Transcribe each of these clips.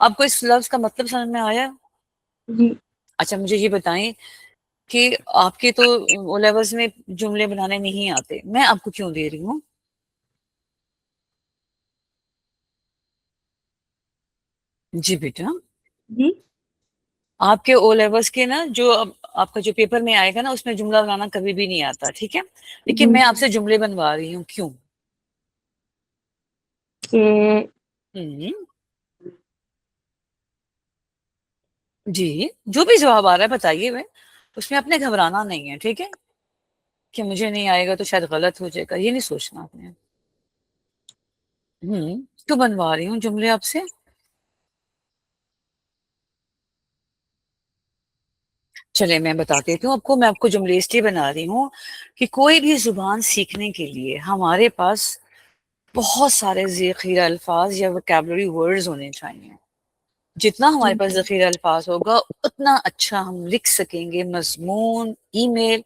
آپ کو اس لفظ کا مطلب سمجھ میں آیا؟ جی اچھا مجھے یہ بتائیں کہ آپ کے تو او لیولز میں جملے بنانے نہیں آتے، میں آپ کو کیوں دے رہی ہوں؟ جی بیٹا، جی آپ کے او لیولز کے نا جو آپ کا جو پیپر میں آئے گا نا، اس میں جملہ بنانا کبھی بھی نہیں آتا، ٹھیک ہے؟ لیکن میں آپ سے جملے بنوا رہی ہوں، کیوں؟ کہ ہوں، جی جو بھی جواب آ رہا ہے بتائیے، میں اس میں اپنے گھبرانا نہیں ہے، ٹھیک ہے؟ کہ مجھے نہیں آئے گا تو شاید غلط ہو جائے گا، یہ نہیں سوچنا آپ نے۔ تو بنوا رہی ہوں جملے آپ سے۔ چلے میں بتا دیتی ہوں آپ کو، میں آپ کو جملے اس لیے بنا رہی ہوں کہ کوئی بھی زبان سیکھنے کے لیے ہمارے پاس بہت سارے ذخیرہ الفاظ یا وکیبلری ورڈز ہونے چاہیے۔ جتنا ہمارے پاس ذخیرہ الفاظ ہوگا اتنا اچھا ہم لکھ سکیں گے مضمون، ای میل،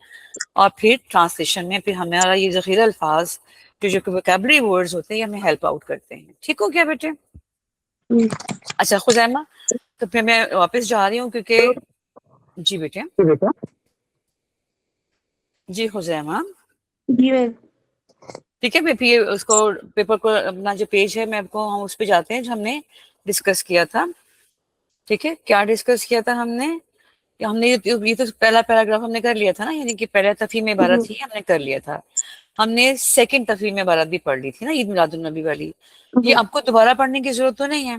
اور پھر ٹرانسلیشن میں پھر ہمارا یہ ذخیرہ الفاظ جو وکیبلری ورڈز ہوتے ہیں ہمیں ہیلپ آؤٹ کرتے ہیں۔ ٹھیک ہو گیا بیٹے؟ اچھا خزیمہ، تو پھر میں واپس جا رہی ہوں کیونکہ جی بیٹے، جی خزیمہ، جی میم ٹھیک ہے۔ پھر اس کو پیپر کو اپنا جو پیج ہے میں آپ کو، ہم اس پہ جاتے ہیں جو ہم نے ڈسکس کیا تھا، ٹھیک ہے؟ کیا ڈسکس کیا تھا ہم نے؟ کہ ہم نے یہ تو پہلا پیراگراف ہم نے کر لیا تھا نا، یعنی کہ پہلا تفہیم عبارت ہی ہم نے کر لیا تھا۔ ہم نے سیکنڈ تفہیم عبارت بھی پڑھ لی تھی نا، عید میلاد النبی والی۔ یہ آپ کو دوبارہ پڑھنے کی ضرورت تو نہیں ہے؟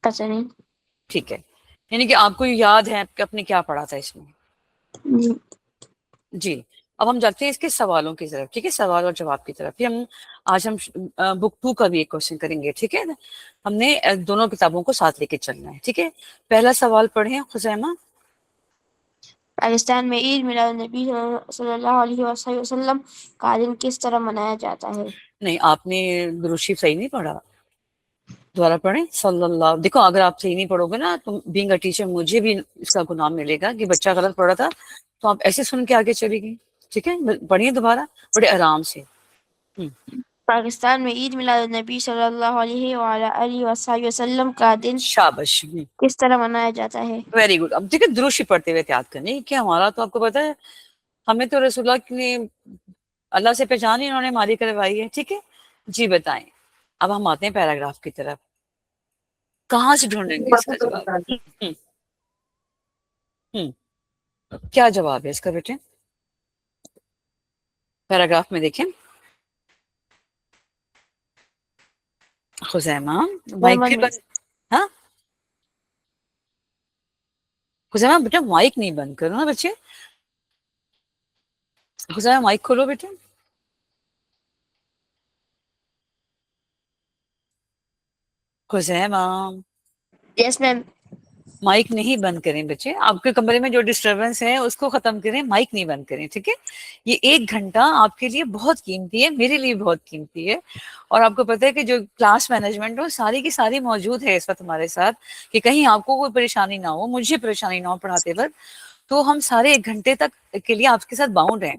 پتا نہیں ٹھیک ہے، یعنی کہ آپ کو یاد ہے کہ آپ نے کیا پڑھا تھا اس میں؟ جی جی اب ہم جاتے ہیں اس کے سوالوں کی طرف، ٹھیک ہے؟ سوال اور جواب کی طرف۔ پھر آج ہم بک 2 کا بھی ایک کوشچن کریں گے، ٹھیک ہے؟ ہم نے دونوں کتابوں کو ساتھ لے کے چلنا ہے، ٹھیک ہے؟ پہلا سوال پڑھیں خزیمہ۔ پاکستان میں عید میلاد النبی صلی اللہ علیہ وسلم کا دن کس طرح منایا جاتا ہے؟ نہیں، آپ نے درود شریف صحیح نہیں پڑھا، دوبارہ پڑھیں صلی اللہ۔ دیکھو اگر آپ صحیح نہیں پڑھو گے نا تو بینگ اے ٹیچر مجھے بھی اس کا گناہ ملے گا کہ بچہ غلط پڑھا تھا، تو آپ ایسے سن کے آگے چلے گی، ٹھیک ہے؟ پڑھیے دوبارہ بڑے آرام سے۔ پاکستان میں عید میلاد النبی صلی اللہ علیہ وآلہ وسلم کا دن شابش، کس طرح منایا جاتا ہے؟ Very good. اب دیکھیں درود شریف پڑھتے ہوئے یاد کرنے کہ ہمارا تو آپ کو پتا ہے، ہمیں تو رسول اللہ نے اللہ سے پہچان ہی انہوں نے ہماری کروائی ہے، ٹھیک ہے؟ جی بتائیں، اب ہم آتے ہیں پیراگراف کی طرف، کہاں سے ڈھونڈیں گے اس کا جواب؟ کیا جواب ہے اس کا بیٹے؟ پیراگراف میں دیکھیں خزیمہ، مائک بھی بند، ہاں خزیمہ بیٹا مائک نہیں بند کرو نا بچے، خزیمہ مائک کھولو بیٹے۔ خزیمہ یس میم مائک نہیں بند کریں بچے، آپ کے کمرے میں جو ڈسٹربنس ہے اس کو ختم کریں، مائک نہیں بند کریں، ٹھیک ہے؟ یہ 1 گھنٹہ آپ کے لیے بہت قیمتی ہے، میرے لیے بہت قیمتی ہے، اور آپ کو پتہ ہے کہ جو کلاس مینجمنٹ ہو ساری کی ساری موجود ہے اس وقت ہمارے ساتھ، کہ کہیں آپ کو کوئی پریشانی نہ ہو، مجھے پریشانی نہ ہو پڑھاتے وقت، تو ہم سارے 1 گھنٹے تک کے لیے آپ کے ساتھ باؤنڈ ہیں،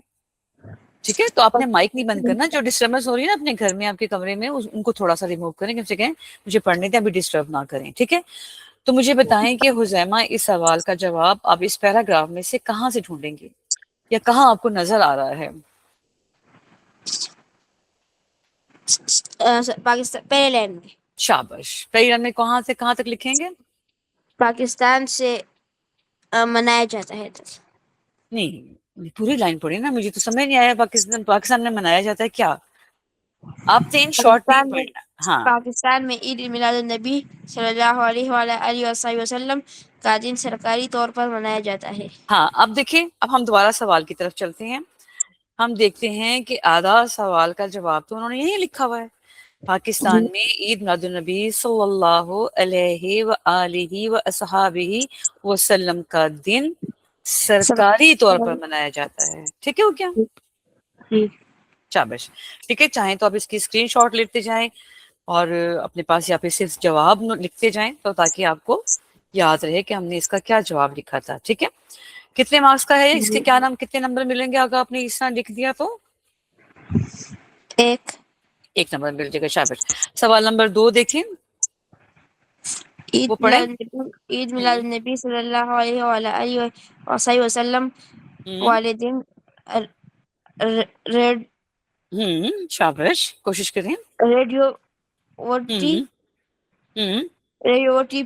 ٹھیک ہے؟ تو آپ نے مائک نہیں بند کرنا، جو ڈسٹربنس ہو رہی ہے نا اپنے گھر میں آپ کے کمرے میں ان کو تھوڑا سا ریموو کریں، کم سے کہیں مجھے پڑھنے دیں، ابھی ڈسٹرب نہ کریں، ٹھیک ہے؟ تو مجھے بتائیں کہ حزیمہ اس سوال کا جواب آپ اس پیراگراف میں سے کہاں سے ڈھونڈیں گے، یا کہاں آپ کو نظر آ رہا ہے؟ پاکستان پہلے لائن میں شابش، پہلی رن میں کہاں سے کہاں تک لکھیں گے؟ پاکستان سے منایا جاتا ہے نہیں پوری لائن پڑھی نا، مجھے تو سمجھ نہیں آیا پاکستان میں منایا جاتا ہے کیا؟ آپ نے ان شارٹ نہیں پڑھنا، ہاں پاکستان میں عید میلاد النبی صلی اللہ علیہ وآلہ وسلم کا دن سرکاری طور پر منایا جاتا ہے۔ ہاں اب دیکھیں، اب ہم دوبارہ سوال کی طرف چلتے ہیں، ہم دیکھتے ہیں کہ آدھا سوال کا جواب تو انہوں نے یہی لکھا ہوا ہے، پاکستان میں عید میلاد النبی صلی اللہ علیہ وآلہ وصحابہ وسلم کا دن سرکاری طور پر منایا جاتا ہے، ٹھیک ہے ہو کیا؟ شابش، ٹھیک ہے؟ چاہیں تو آپ اس کی اسکرین شاٹ لیتے جائیں اور اپنے پاس یا پھر صرف جواب لکھتے جائیں، تو تاکہ آپ کو یاد رہے کہ ہم نے اس کا کیا جواب لکھا تھا، ٹھیک ہے؟ کتنے مارکس کا ہے اس کے، کیا نام، کتنے نمبر ملیں گے اگر آپ نے اس طرح لکھ دیا تو؟ 1 1 نمبر مل جائے گا، شابش۔ سوال نمبر 2 دیکھیں، عید وہ پڑھیں. میلاد النبی عید میلاد النبی صلی اللہ علیہ وآلہ وسلم والدین ریڈ شاباش، کوشش کریں. ریڈیو وٹی ہوں ریڈیو ٹی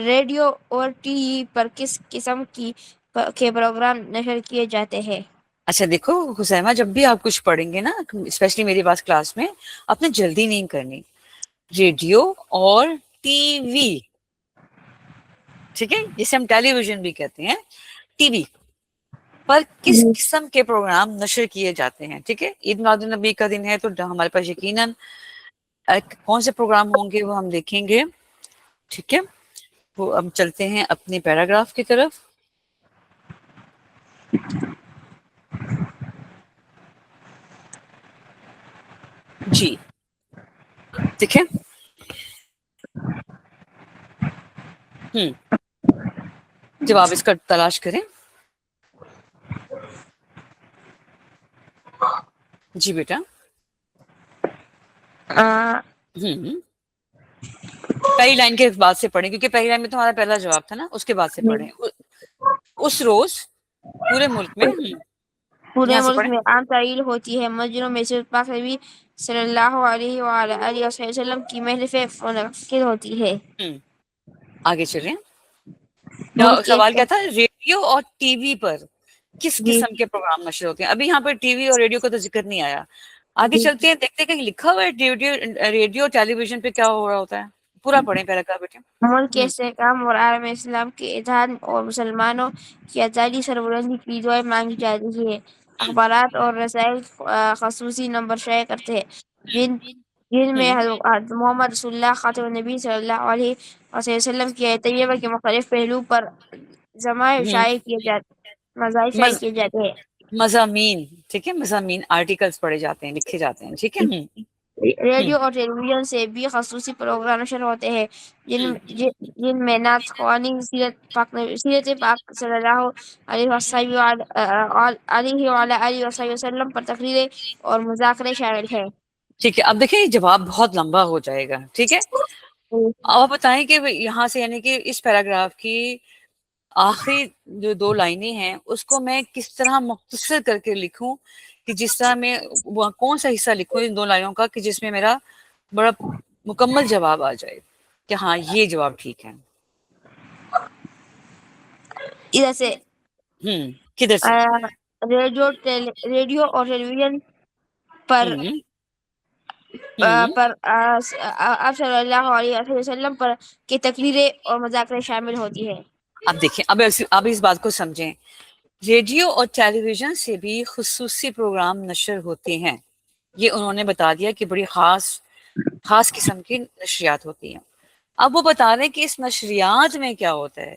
ریڈیو اور ٹی وی پر کس قسم کے پروگرام نشر کیے جاتے ہیں؟ اچھا دیکھو حسیمہ، جب بھی آپ کچھ پڑھیں گے نا، اسپیشلی میری پاس کلاس میں، آپ نے جلدی نہیں کرنی. ریڈیو اور ٹی وی، ٹھیک ہے، جسے ہم ٹیلی ویژن بھی کہتے ہیں، ٹی وی پر کس قسم کے پروگرام نشر کیے جاتے ہیں. ٹھیک ہے، عید میلاد النبی کا دن ہے تو ہمارے پاس یقیناً کون سے پروگرام ہوں گے وہ ہم دیکھیں گے. ٹھیک ہے، وہ ہم چلتے ہیں اپنے پیراگراف کی طرف. جی دیکھیں، جواب اس کا تلاش کریں. جی بیٹا. پہلی لائن کے بعد سے پڑھیں، کیونکہ پہلی لائن میں تمہارا پہلا جواب تھا نا، اس کے بعد سے پڑھیں. اس روز پورے ملک میں پورے یہاں سے ملک پڑھیں. میں عام تعطیل ہوتی ہے. مسجدوں میں صرف پاک نبی صلی اللہ علیہ وآلہ وسلم کی محفلیں منعقد ہوتی ہے. آگے چلیں. ملک سوال ایک کیا تھا؟ ریڈیو اور ٹی وی پر کس جی قسم کے پروگرام نشر ہوتے ہیں. ابھی یہاں پر ٹی وی اور ریڈیو کا تو ذکر نہیں آیا. آگے جی چلتے ہیں، دیکھتے ہیں کہ لکھا ہوا ہے ریڈیو اور ٹیلی ویژن پہ کیا ہو رہا ہوتا ہے. پورا پڑھیں پیراگراف بیٹے. ملک کے استحکام اور عالم اسلام کے اتحاد اور مسلمانوں کی آزادی سربلندی کی دعائیں مانگی جا رہی ہے. اخبارات اور رسائل خصوصی نمبر شائع کرتے ہیں جن میں حضرت محمد رسول اللہ خاتم النبی صلی اللہ علیہ وسلم کی طیبہ کے مختلف پہلو پر مزاح شائع کیے جاتے ہیں. مضامین، ٹھیک ہے، مضامین آرٹیکلس پڑھے جاتے ہیں، لکھے جاتے ہیں. ٹھیک ہے. ریڈیو اور ٹیلی ویژن سے بھی خصوصی پروگرام نشر ہوتے ہیں جن میں نعت خوانی، سیرت پاک صلی اللہ علیہ وآلہ وسلم پر تقریریں اور مذاکرے شامل ہیں. ٹھیک ہے، اب دیکھیں یہ جواب بہت لمبا ہو جائے گا. ٹھیک ہے، اب آپ بتائیں کہ یہاں سے یعنی کہ اس پیراگراف کی آخری جو 2 لائنیں ہیں اس کو میں کس طرح مختصر کر کے لکھوں کہ جس طرح میں کون سا حصہ لکھوں ان 2 لائنوں کا کہ جس میں میرا بڑا مکمل جواب آ جائے کہ ہاں یہ جواب ٹھیک ہے. ادھر سے کدھر سے؟ ریڈیو اور ٹیلی ویژن پر آپ صلی اللہ علیہ وسلم پر کی تقریریں اور مذاکرے شامل ہوتی ہے. اب دیکھیں، اب اس بات کو سمجھیں. ریڈیو اور ٹیلی ویژن سے بھی خصوصی پروگرام نشر ہوتے ہیں. یہ انہوں نے بتا دیا کہ بڑی خاص قسم کی نشریات ہوتی ہیں. اب وہ بتا رہے ہیں کہ اس نشریات میں کیا ہوتا ہے.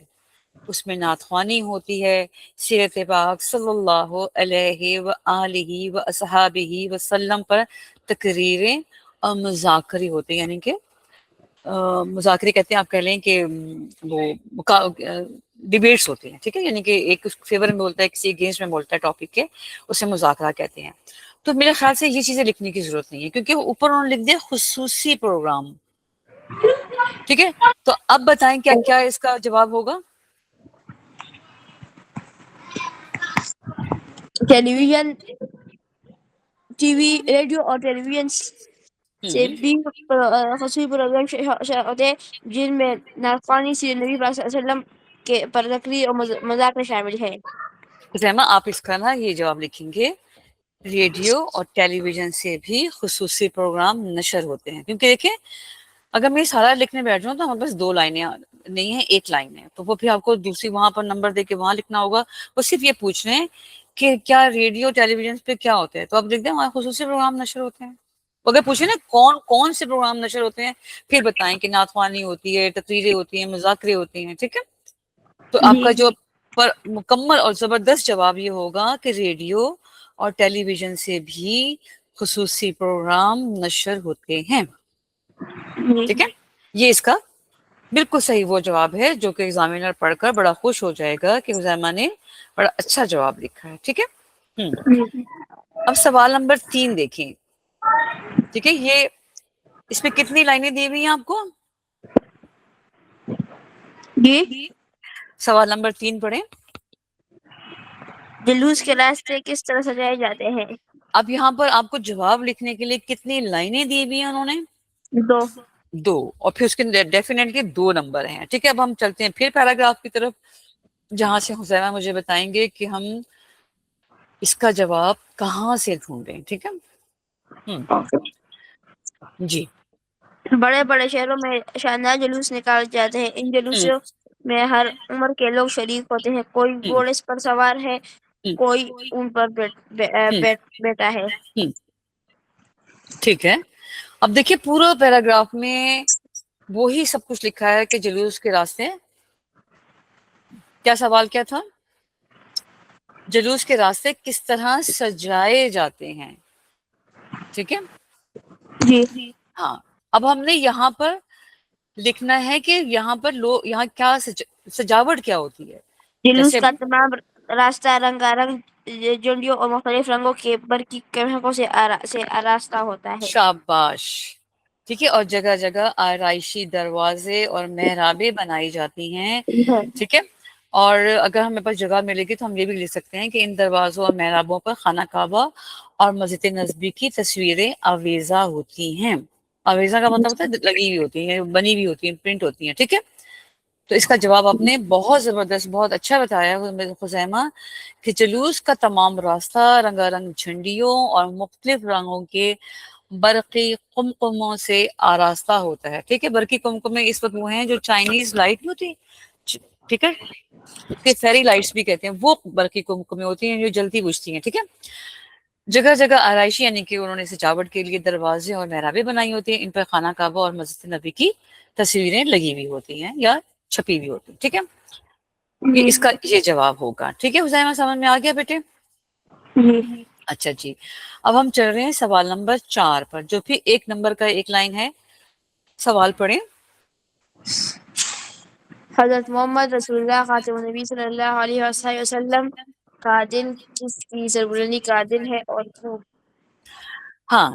اس میں نعت خوانی ہوتی ہے، سیرت پاک صلی اللہ علیہ وآلہ وصحابہ وسلم پر تقریریں اور مذاکرے ہوتے ہیں. یعنی کہ مذاکرے کہتے ہیں، آپ کہہ لیں کہ وہ ڈیبیٹس ہوتے ہیں. ٹھیک ہے، یعنی کہ ایک فیور میں بولتا ہے، کسی اگینسٹ میں بولتا ہے ٹاپک کے، اسے مذاکرہ کہتے ہیں. تو میرے خیال سے یہ چیزیں لکھنے کی ضرورت نہیں ہے، کیونکہ اوپر انہوں نے لکھ دیا خصوصی پروگرام. ٹھیک ہے، تو اب بتائیں کیا اس کا جواب ہوگا؟ ٹیلی ویژن، ٹی وی، ریڈیو اور ٹیلی ویژن سے بھی خصوصی پروگرام ہوتے ہیں جن میں نعت خوانی، سیرت نبی پاک صلی اللہ علیہ وسلم کے پر تقریر اور مذاکرے شامل ہیں. زیمہ آپ اس کا نا یہ جواب لکھیں گے، ریڈیو اور ٹیلی ویژن سے بھی خصوصی پروگرام نشر ہوتے ہیں. کیونکہ دیکھیں اگر میں سارا لکھنے بیٹھ جاؤں تو ہمارے پاس 2 لائنیں نہیں ہیں، 1 لائن ہے، تو وہ پھر آپ کو دوسری وہاں پر نمبر دے کے وہاں لکھنا ہوگا. وہ صرف یہ پوچھ رہے ہیں کہ کیا ریڈیو ٹیلی ویژن پہ کیا ہوتا ہے، تو آپ لکھ دیں وہاں خصوصی پروگرام نشر ہوتے ہیں. اگر پوچھیں نا کون سے پروگرام نشر ہوتے ہیں، پھر بتائیں کہ نعت خوانی ہوتی ہے، تقریریں ہوتی ہیں، مذاکرے ہوتے ہیں. ٹھیک ہے، تو آپ کا جو پر مکمل اور زبردست جواب یہ ہوگا کہ ریڈیو اور ٹیلی ویژن سے بھی خصوصی پروگرام نشر ہوتے ہیں. ٹھیک ہے، یہ اس کا بالکل صحیح وہ جواب ہے جو کہ ایگزامینر پڑھ کر بڑا خوش ہو جائے گا کہ حذیمہ نے بڑا اچھا جواب لکھا ہے. ٹھیک ہے. اب سوال نمبر 3 دیکھیں. ٹھیک ہے، یہ اس میں کتنی لائنیں دی ہوئی ہیں آپ کو؟ جی سوال نمبر 3 پڑھیں. جلوس کے راستے کس طرح سجائے جاتے ہیں؟ اب یہاں پر آپ کو جواب لکھنے کے لیے کتنی لائنیں دی ہوئی ہیں انہوں نے؟ 2. 2. اور پھر اس کے ڈیفینیٹلی 2 نمبر ہیں. ٹھیک ہے, اب ہم چلتے ہیں پھر پیراگراف کی طرف, جہاں سے حذیفہ مجھے بتائیں گے کہ ہم اس کا جواب کہاں سے ڈھونڈیں. ٹھیک ہے, جی. بڑے بڑے شہروں میں شاندار جلوس نکالے جاتے ہیں. ان جلوسوں میں ہر عمر کے لوگ شریک ہوتے ہیں. کوئی گھوڑے پر سوار ہے, کوئی اون پر بیٹھا ہے. ٹھیک ہے, اب دیکھیے پورا پیراگراف میں وہی سب کچھ لکھا ہے کہ جلوس کے راستے. کیا سوال کیا تھا؟ جلوس کے راستے کس طرح سجائے جاتے ہیں. ٹھیک ہے, جی ہاں. اب ہم نے یہاں پر لکھنا ہے کہ یہاں پر لوگ یہاں کیا سجاوٹ کیا ہوتی ہے. جلوس جیسے کا تمام راستہ رنگا رنگ جھنڈیوں اور مختلف رنگوں کے برقی کمہوں سے آراستہ ہوتا ہے. شاباش. ٹھیک ہے, اور جگہ جگہ آرائشی دروازے اور محرابیں بنائی جاتی ہیں. ٹھیک ہے, اور اگر ہمیں پاس جگہ ملے گی تو ہم یہ بھی لکھ سکتے ہیں کہ ان دروازوں اور محرابوں پر خانہ کعبہ اور مسجد نبوی کی تصویریں آویزہ ہوتی ہیں. آویزہ کا مطلب ہوتا ہے لگی ہوئی ہوتی ہیں, بنی ہوئی ہوتی ہیں, پرنٹ ہوتی ہیں. ٹھیک ہے, تو اس کا جواب آپ نے بہت زبردست, بہت اچھا بتایا خزیمہ, کہ جلوس کا تمام راستہ رنگا رنگ جھنڈیوں اور مختلف رنگوں کے برقی قمقموں سے آراستہ ہوتا ہے. ٹھیک ہے, برقی قمقمے اس وقت وہ ہیں جو چائنیز لائٹ نہیں ہوتی, ٹھیک ہے, فیری لائٹس بھی کہتے ہیں, وہ برقی قمقمے ہوتی ہیں جو جلتی بجھتی ہیں. ٹھیک ہے, جگہ جگہ آرائشی یعنی کہ انہوں نے سجاوٹ کے لیے دروازے اور محرابیں بنائی ہوتی ہیں. ان پر خانہ کعبہ اور مسجد نبی کی تصویریں لگی ہوئی ہوتی ہیں یا چھپی ہوئی ہوتی ہیں. ٹھیک ہے, یہ اس کا یہ جواب ہوگا. ٹھیک ہے حذیفہ, سمجھ میں آ گیا بیٹے؟ اچھا جی, اب ہم چل رہے ہیں سوال نمبر 4 پر, جو پھر 1 نمبر کا 1 لائن ہے. سوال پڑھیں. حضرت محمد رسول اللہ خاتم النبی صلی اللہ علیہ وسلم کا دن کس کی سربلندی کا دن ہے اور کیوں؟ ہاں,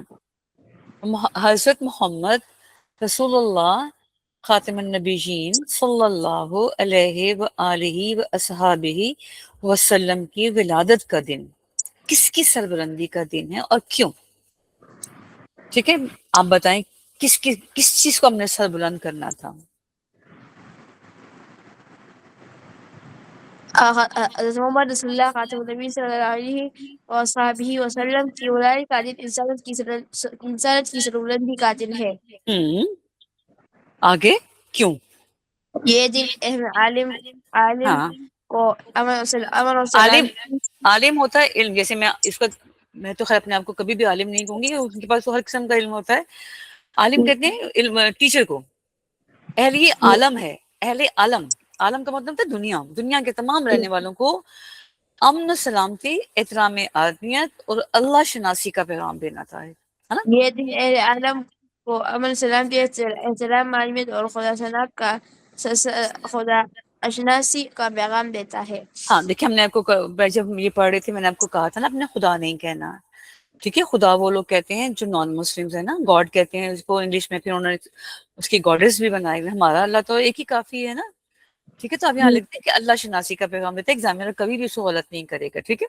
حضرت محمد رسول اللہ خاتم النبیین صلی اللہ علیہ وآلہ وصحابہ وسلم کی ولادت کا دن کس کی سربلندی کا دن ہے اور کیوں؟ ٹھیک ہے, آپ بتائیں کس چیز کو ہم نے سر بلند کرنا تھا؟ حضرت محمد رسول اللہ خاتم النبی صلی اللہ علیہ وصحبہ وسلم کی ولادت کا دن انسانیت کی سربلندی کا دن ہے. آگے کیوں؟ یہ دن اہم عالم ہاں, کو امن و سلام عالم ہوتا ہے علم. جیسے میں تو خیر اپنے آپ کو کبھی بھی عالم نہیں کہوں گی, ان کے پاس تو ہر قسم کا علم ہوتا ہے. عالم کہتے ہیں علم ٹیچر کو. اہل یہ عالم ہے, اہل عالم, عالم کا مطلب ہے دنیا کے تمام رہنے والوں کو امن و سلامتی, احترام آدمیت اور اللہ شناسی کا پیغام دینا تھا, ہے نا؟ یہ دن اہل عالم کو امن سلامتی, احترام معلومیت اور خدا اشناسی کا پیغام دیتا ہے. ہاں دیکھیں, ہم نے آپ کو جب یہ پڑھ رہے تھے میں نے آپ کو کہا تھا نا اپنے خدا نہیں کہنا. ٹھیک ہے, خدا وہ لوگ کہتے ہیں جو نان مسلمز ہیں نا, گاڈ کہتے ہیں اس کو انگلش میں, پھر انہوں نے اس کی گاڈز بھی بنائی ہوئی. ہمارا اللہ تو ایک ہی کافی ہے نا. ٹھیک ہے, تو آپ یہاں لکھتے ہیں کہ اللہ شناسی کا پیغام دیتے ہیں. ایگزامینر کبھی بھی اس کو غلط نہیں کرے گا. ٹھیک ہے,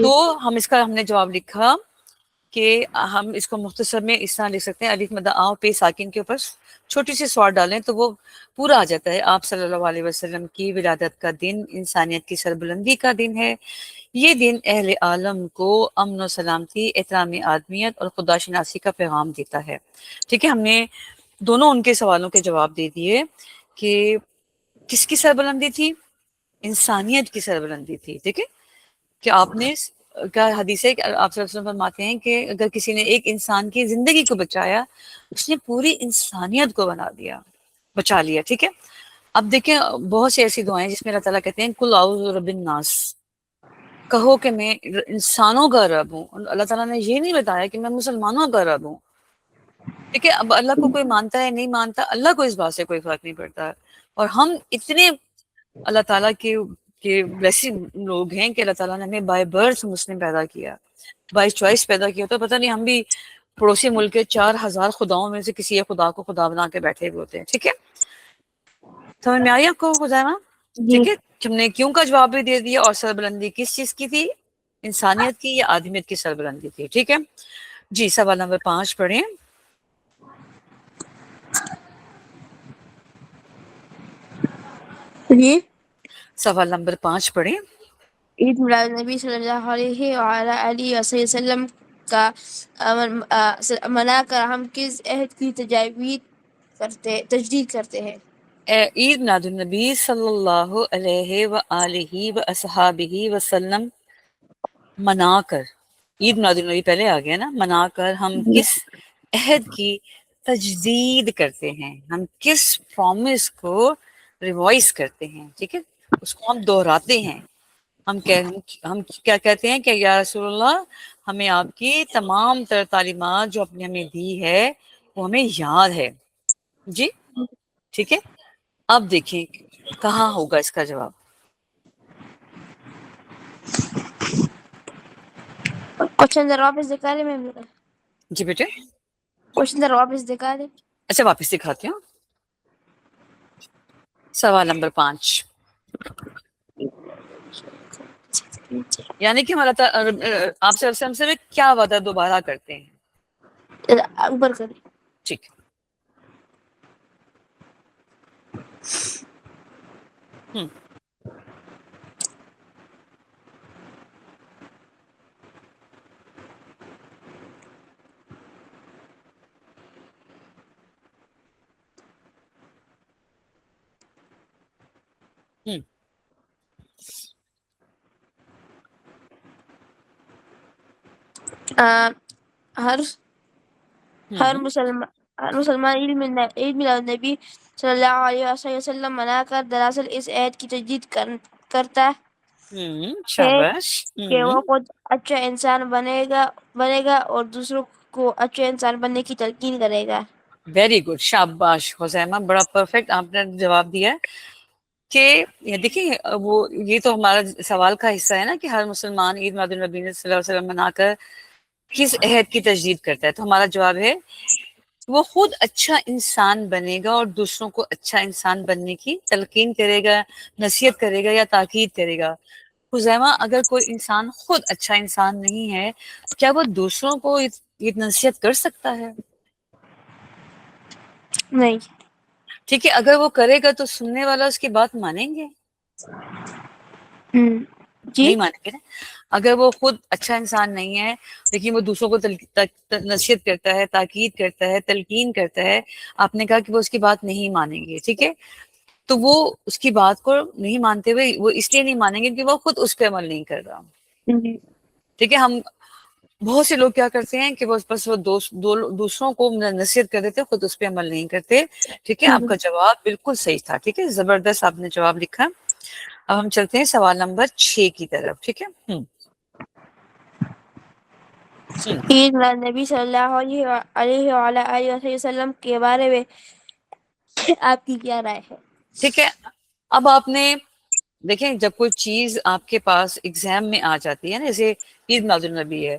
تو ہم نے جواب لکھا کہ ہم اس کو مختصر میں اس طرح لکھ سکتے ہیں, الف مد آ پہ ساکن کے اوپر چھوٹی سی سوال ڈالیں تو وہ پورا آ جاتا ہے. آپ صلی اللہ علیہ وسلم کی ولادت کا دن انسانیت کی سربلندی کا دن ہے. یہ دن اہل عالم کو امن و سلامتی, احترام آدمیت اور خدا شناسی کا پیغام دیتا ہے. ٹھیک ہے, ہم نے دونوں ان کے سوالوں کے جواب دے دیے کہ کس کی سربلندی تھی؟ انسانیت کی سربلندی تھی. ٹھیک ہے, کہ آپ نے کیا حدیث ہے کہ آپ صلی اللہ علیہ وسلم فرماتے ہیں کہ اگر کسی نے ایک انسان کی زندگی کو بچایا, اس نے پوری انسانیت کو بچا لیا. ٹھیک ہے, اب دیکھیں بہت سی ایسی دعائیں جس میں اللہ تعالیٰ کہتے ہیں کل اعوذ برب الناس, کہو کہ میں انسانوں کا رب ہوں. اللہ تعالیٰ نے یہ نہیں بتایا کہ میں مسلمانوں کا رب ہوں. ٹھیک ہے, اب اللہ کو کوئی مانتا ہے نہیں مانتا, اللہ کو اس بات سے کوئی فرق نہیں پڑتا. اور ہم اتنے اللہ تعالیٰ کے بلیسنگ لوگ ہیں کہ اللہ تعالیٰ نے ہمیں بائی برتھ مسلم پیدا کیا, بائی چوائس پیدا کیا. تو پتہ نہیں ہم بھی پڑوسی ملک کے 4000 خداؤں میں سے کسی ایک خدا کو خدا بنا کے بیٹھے ہوئے ہوتے ہیں. ٹھیک ہے, سمجھ میں آئی آپ کو خزیمہ؟ جی ٹھیک ہے، ہم نے کیوں کا جواب بھی دے دیا، اور سربلندی کس چیز کی تھی، انسانیت کی یا آدمیت کی سربلندی تھی. ٹھیک ہے جی. سوال نمبر 5 پڑھیں. جی. سوال نمبر 5 پڑھیں. عید میلاد نبی صلی اللہ علیہ وآلہ وسلم کا منا کر ہم کس عہد کی تجدید کرتے ہیں؟ عید میلاد النبی صلی اللہ علیہ وآلہ وصحابہ وسلم منا کر، عید میلاد النبی پہلے آ گیا نا، منا کر ہم کس عہد کی تجدید کرتے ہیں، ہم کس پرومس کو ریوائز کرتے ہیں. ٹھیک ہے، اس کو ہم دہراتے ہیں. ہم کیا کہتے ہیں کہ یا رسول اللہ ہمیں آپ کی تمام تر تعلیمات جو آپ نے ہمیں دی ہے وہ ہمیں یاد ہے. جی ٹھیک ہے. اب دیکھیں کہاں ہوگا اس کا جواب. کوشچن ذرا واپس دکھا دیں میم. جی بیٹے. کوشچن ذرا واپس دکھا دیں. اچھا واپس دکھاتی ہوں. سوال نمبر 5 یعنی کہ ہمارا آپ سے ہم سے کیا وعدہ دوبارہ کرتے ہیں. اوپر کریں. ٹھیک. ہم ہم ہر ہم مسلمان عید میلاد نبی صلی اللہ علیہ وسلم منا کر دراصل اس عہد کی تجدید کرتا ہے شاباش. کہ وہ خود اچھا انسان بنے گا اور دوسروں کو اچھے انسان بننے کی تلقین کرے گا. Very good. شاباش حسیمہ، بڑا پرفیکٹ آپ نے جواب دیا کہ دیکھیے وہ یہ تو ہمارا سوال کا حصہ ہے نا کہ ہر مسلمان عید میلاد النبی صلی اللہ علیہ وسلم منا کر کس عہد کی تجدید کرتا ہے. تو ہمارا جواب ہے وہ خود اچھا انسان بنے گا اور دوسروں کو اچھا انسان بننے کی تلقین کرے گا، نصیحت کرے گا یا تاکید کرے گا. خزیمہ اگر کوئی انسان خود اچھا انسان نہیں ہے کیا وہ دوسروں کو یہ نصیحت کر سکتا ہے؟ نہیں. ٹھیک ہے، اگر وہ کرے گا تو سننے والا اس کی بات مانیں گے؟ جی. نہیں مانیں گے نا. اگر وہ خود اچھا انسان نہیں ہے لیکن وہ دوسروں کو نصیحت کرتا ہے، تاکید کرتا ہے، تلقین کرتا ہے، آپ نے کہا کہ وہ اس کی بات نہیں مانیں گے. ٹھیک ہے، تو وہ اس کی بات کو نہیں مانتے ہوئے وہ اس لیے نہیں مانیں گے کہ وہ خود اس پہ عمل نہیں کر رہا. ٹھیک ہے، ہم بہت سے لوگ کیا کرتے ہیں کہ بس وہ دوسروں کو نصیحت کر دیتے، خود اس پہ عمل نہیں کرتے. ٹھیک ہے، آپ کا جواب بالکل صحیح تھا. ٹھیک ہے، زبردست آپ نے جواب لکھا. اب ہم چلتے ہیں سوال نمبر 6 کی طرف. ٹھیک ہے. عید میلاد نبی صلی اللہ علیہ وآلہ وسلم کے بارے میں آپ کی کیا رائے ہے؟ ٹھیک ہے، اب آپ نے دیکھیں جب کوئی چیز آپ کے پاس ایگزام میں آ جاتی ہے نا، جیسے عید میلاد النبی ہے،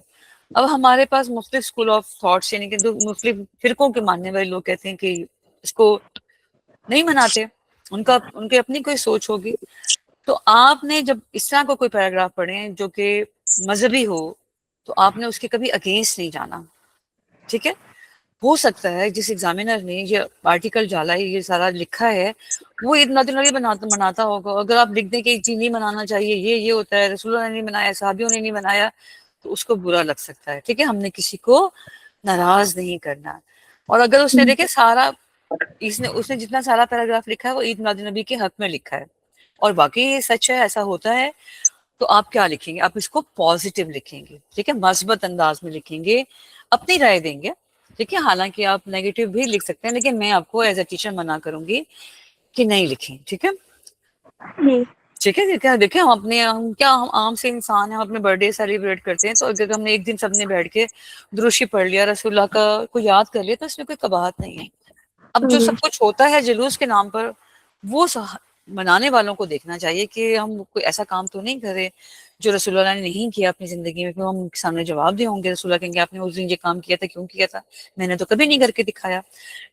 اب ہمارے پاس مختلف اسکول آف تھاٹس یعنی کہ مختلف فرقوں کے ماننے والے لوگ کہتے ہیں کہ اس کو نہیں مناتے، ان کی اپنی کوئی سوچ ہوگی. تو آپ نے جب اس طرح کو کوئی پیراگراف پڑھیں جو کہ مذہبی ہو تو آپ نے اس کے کبھی اگینسٹ نہیں جانا. ٹھیک ہے، ہو سکتا ہے جس ایگزامینر نے یہ آرٹیکل ڈالا ہے، یہ سارا لکھا ہے، وہ عید میلاد النبی مناتا ہوگا. اگر آپ لکھ دیں کہ چیز نہیں منانا چاہیے، یہ ہوتا ہے، رسول اللہ نے نہیں منایا، صحابیوں نے نہیں منایا، تو اس کو برا لگ سکتا ہے. ٹھیک ہے، ہم نے کسی کو ناراض نہیں کرنا. اور اگر اس نے دیکھے اس نے جتنا سارا پیراگراف لکھا ہے وہ عید میلاد النبی کے حق میں لکھا ہے اور باقی یہ سچ ہے، ایسا ہوتا ہے، تو آپ کیا لکھیں گے؟ آپ اس کو پازیٹیو لکھیں گے. ٹھیک ہے، مثبت انداز میں لکھیں گے، اپنی رائے دیں گے. ٹھیک ہے، حالانکہ آپ نیگیٹو بھی لکھ سکتے ہیں لیکن میں آپ کو ایز اے ٹیچر منع کروں گی کہ نہیں لکھیں. ٹھیک ہے. ٹھیک ہے، دیکھیں ہم عام سے انسان ہیں، ہم اپنے برتھ ڈے سیلیبریٹ کرتے ہیں، تو اگر ہم نے ایک دن سب نے بیٹھ کے دروشی پڑھ لیا، رسول اللہ کا کو یاد کر لیا، تو اس میں کوئی قباحت نہیں ہے. اب جو سب کچھ ہوتا ہے جلوس کے نام پر، وہ منانے والوں کو دیکھنا چاہیے کہ ہم کوئی ایسا کام تو نہیں کرے جو رسول اللہ نے نہیں کیا اپنی زندگی میں، پھر ہم ان کے سامنے جواب دے ہوں گے، رسول اللہ کہیں گے آپ نے اس دن یہ کام کیا تھا، کیوں کیا تھا، میں نے تو کبھی نہیں کر کے دکھایا.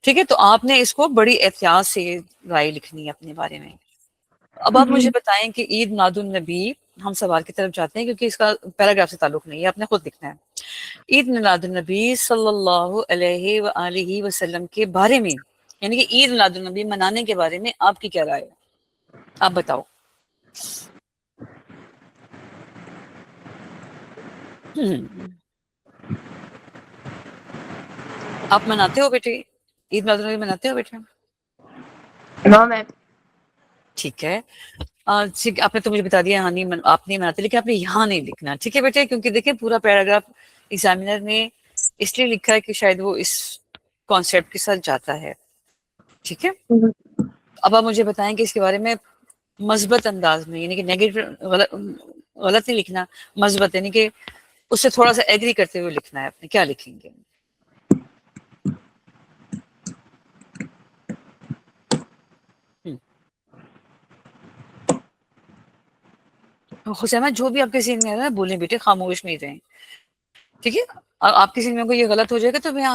ٹھیک ہے، تو آپ نے اس کو بڑی احتیاط سے رائے لکھنی ہے اپنے بارے میں. اب آپ مجھے بتائیں کہ عید میلاد النبی، ہم سوال کی طرف جاتے ہیں کیونکہ اس کا پیراگراف سے تعلق نہیں ہے، آپ نے خود لکھنا ہے. عید میلاد النبی صلی اللہ علیہ وآلہ وسلم کے بارے میں، یعنی کہ عید میلاد النبی منانے کے بارے میں آپ کی کیا رائے ہے؟ آپ بتاؤ. آپ مناتے ہو بیٹے؟ عید میلاد النبی مناتے ہو بیٹے؟ No, ma'am. ٹھیک ہے. ٹھیک، آپ نے تو مجھے بتا دیا ہاں نہیں آپ نہیں مناتے، لیکن آپ نے یہاں نہیں لکھنا. ٹھیک ہے بیٹے، کیونکہ دیکھیں پورا پیراگراف ایگزامینر نے اس لیے لکھا ہے کہ شاید وہ اس کانسیپٹ کے ساتھ جاتا ہے. ٹھیک ہے، اب آپ مجھے بتائیں کہ اس کے بارے میں مثبت انداز میں، یعنی کہ نیگیٹو غلط نہیں لکھنا، مثبت یعنی کہ اس سے تھوڑا سا ایگری کرتے ہوئے لکھنا ہے. آپ نے کیا لکھیں گے؟ حسینہ جو بھی آپ کے ذہن میں آ رہا ہے بولیں بیٹے، خاموش نہیں رہیں. ٹھیک ہے، اور آپ کے ذہن میں کوئی یہ غلط ہو جائے گا تو میں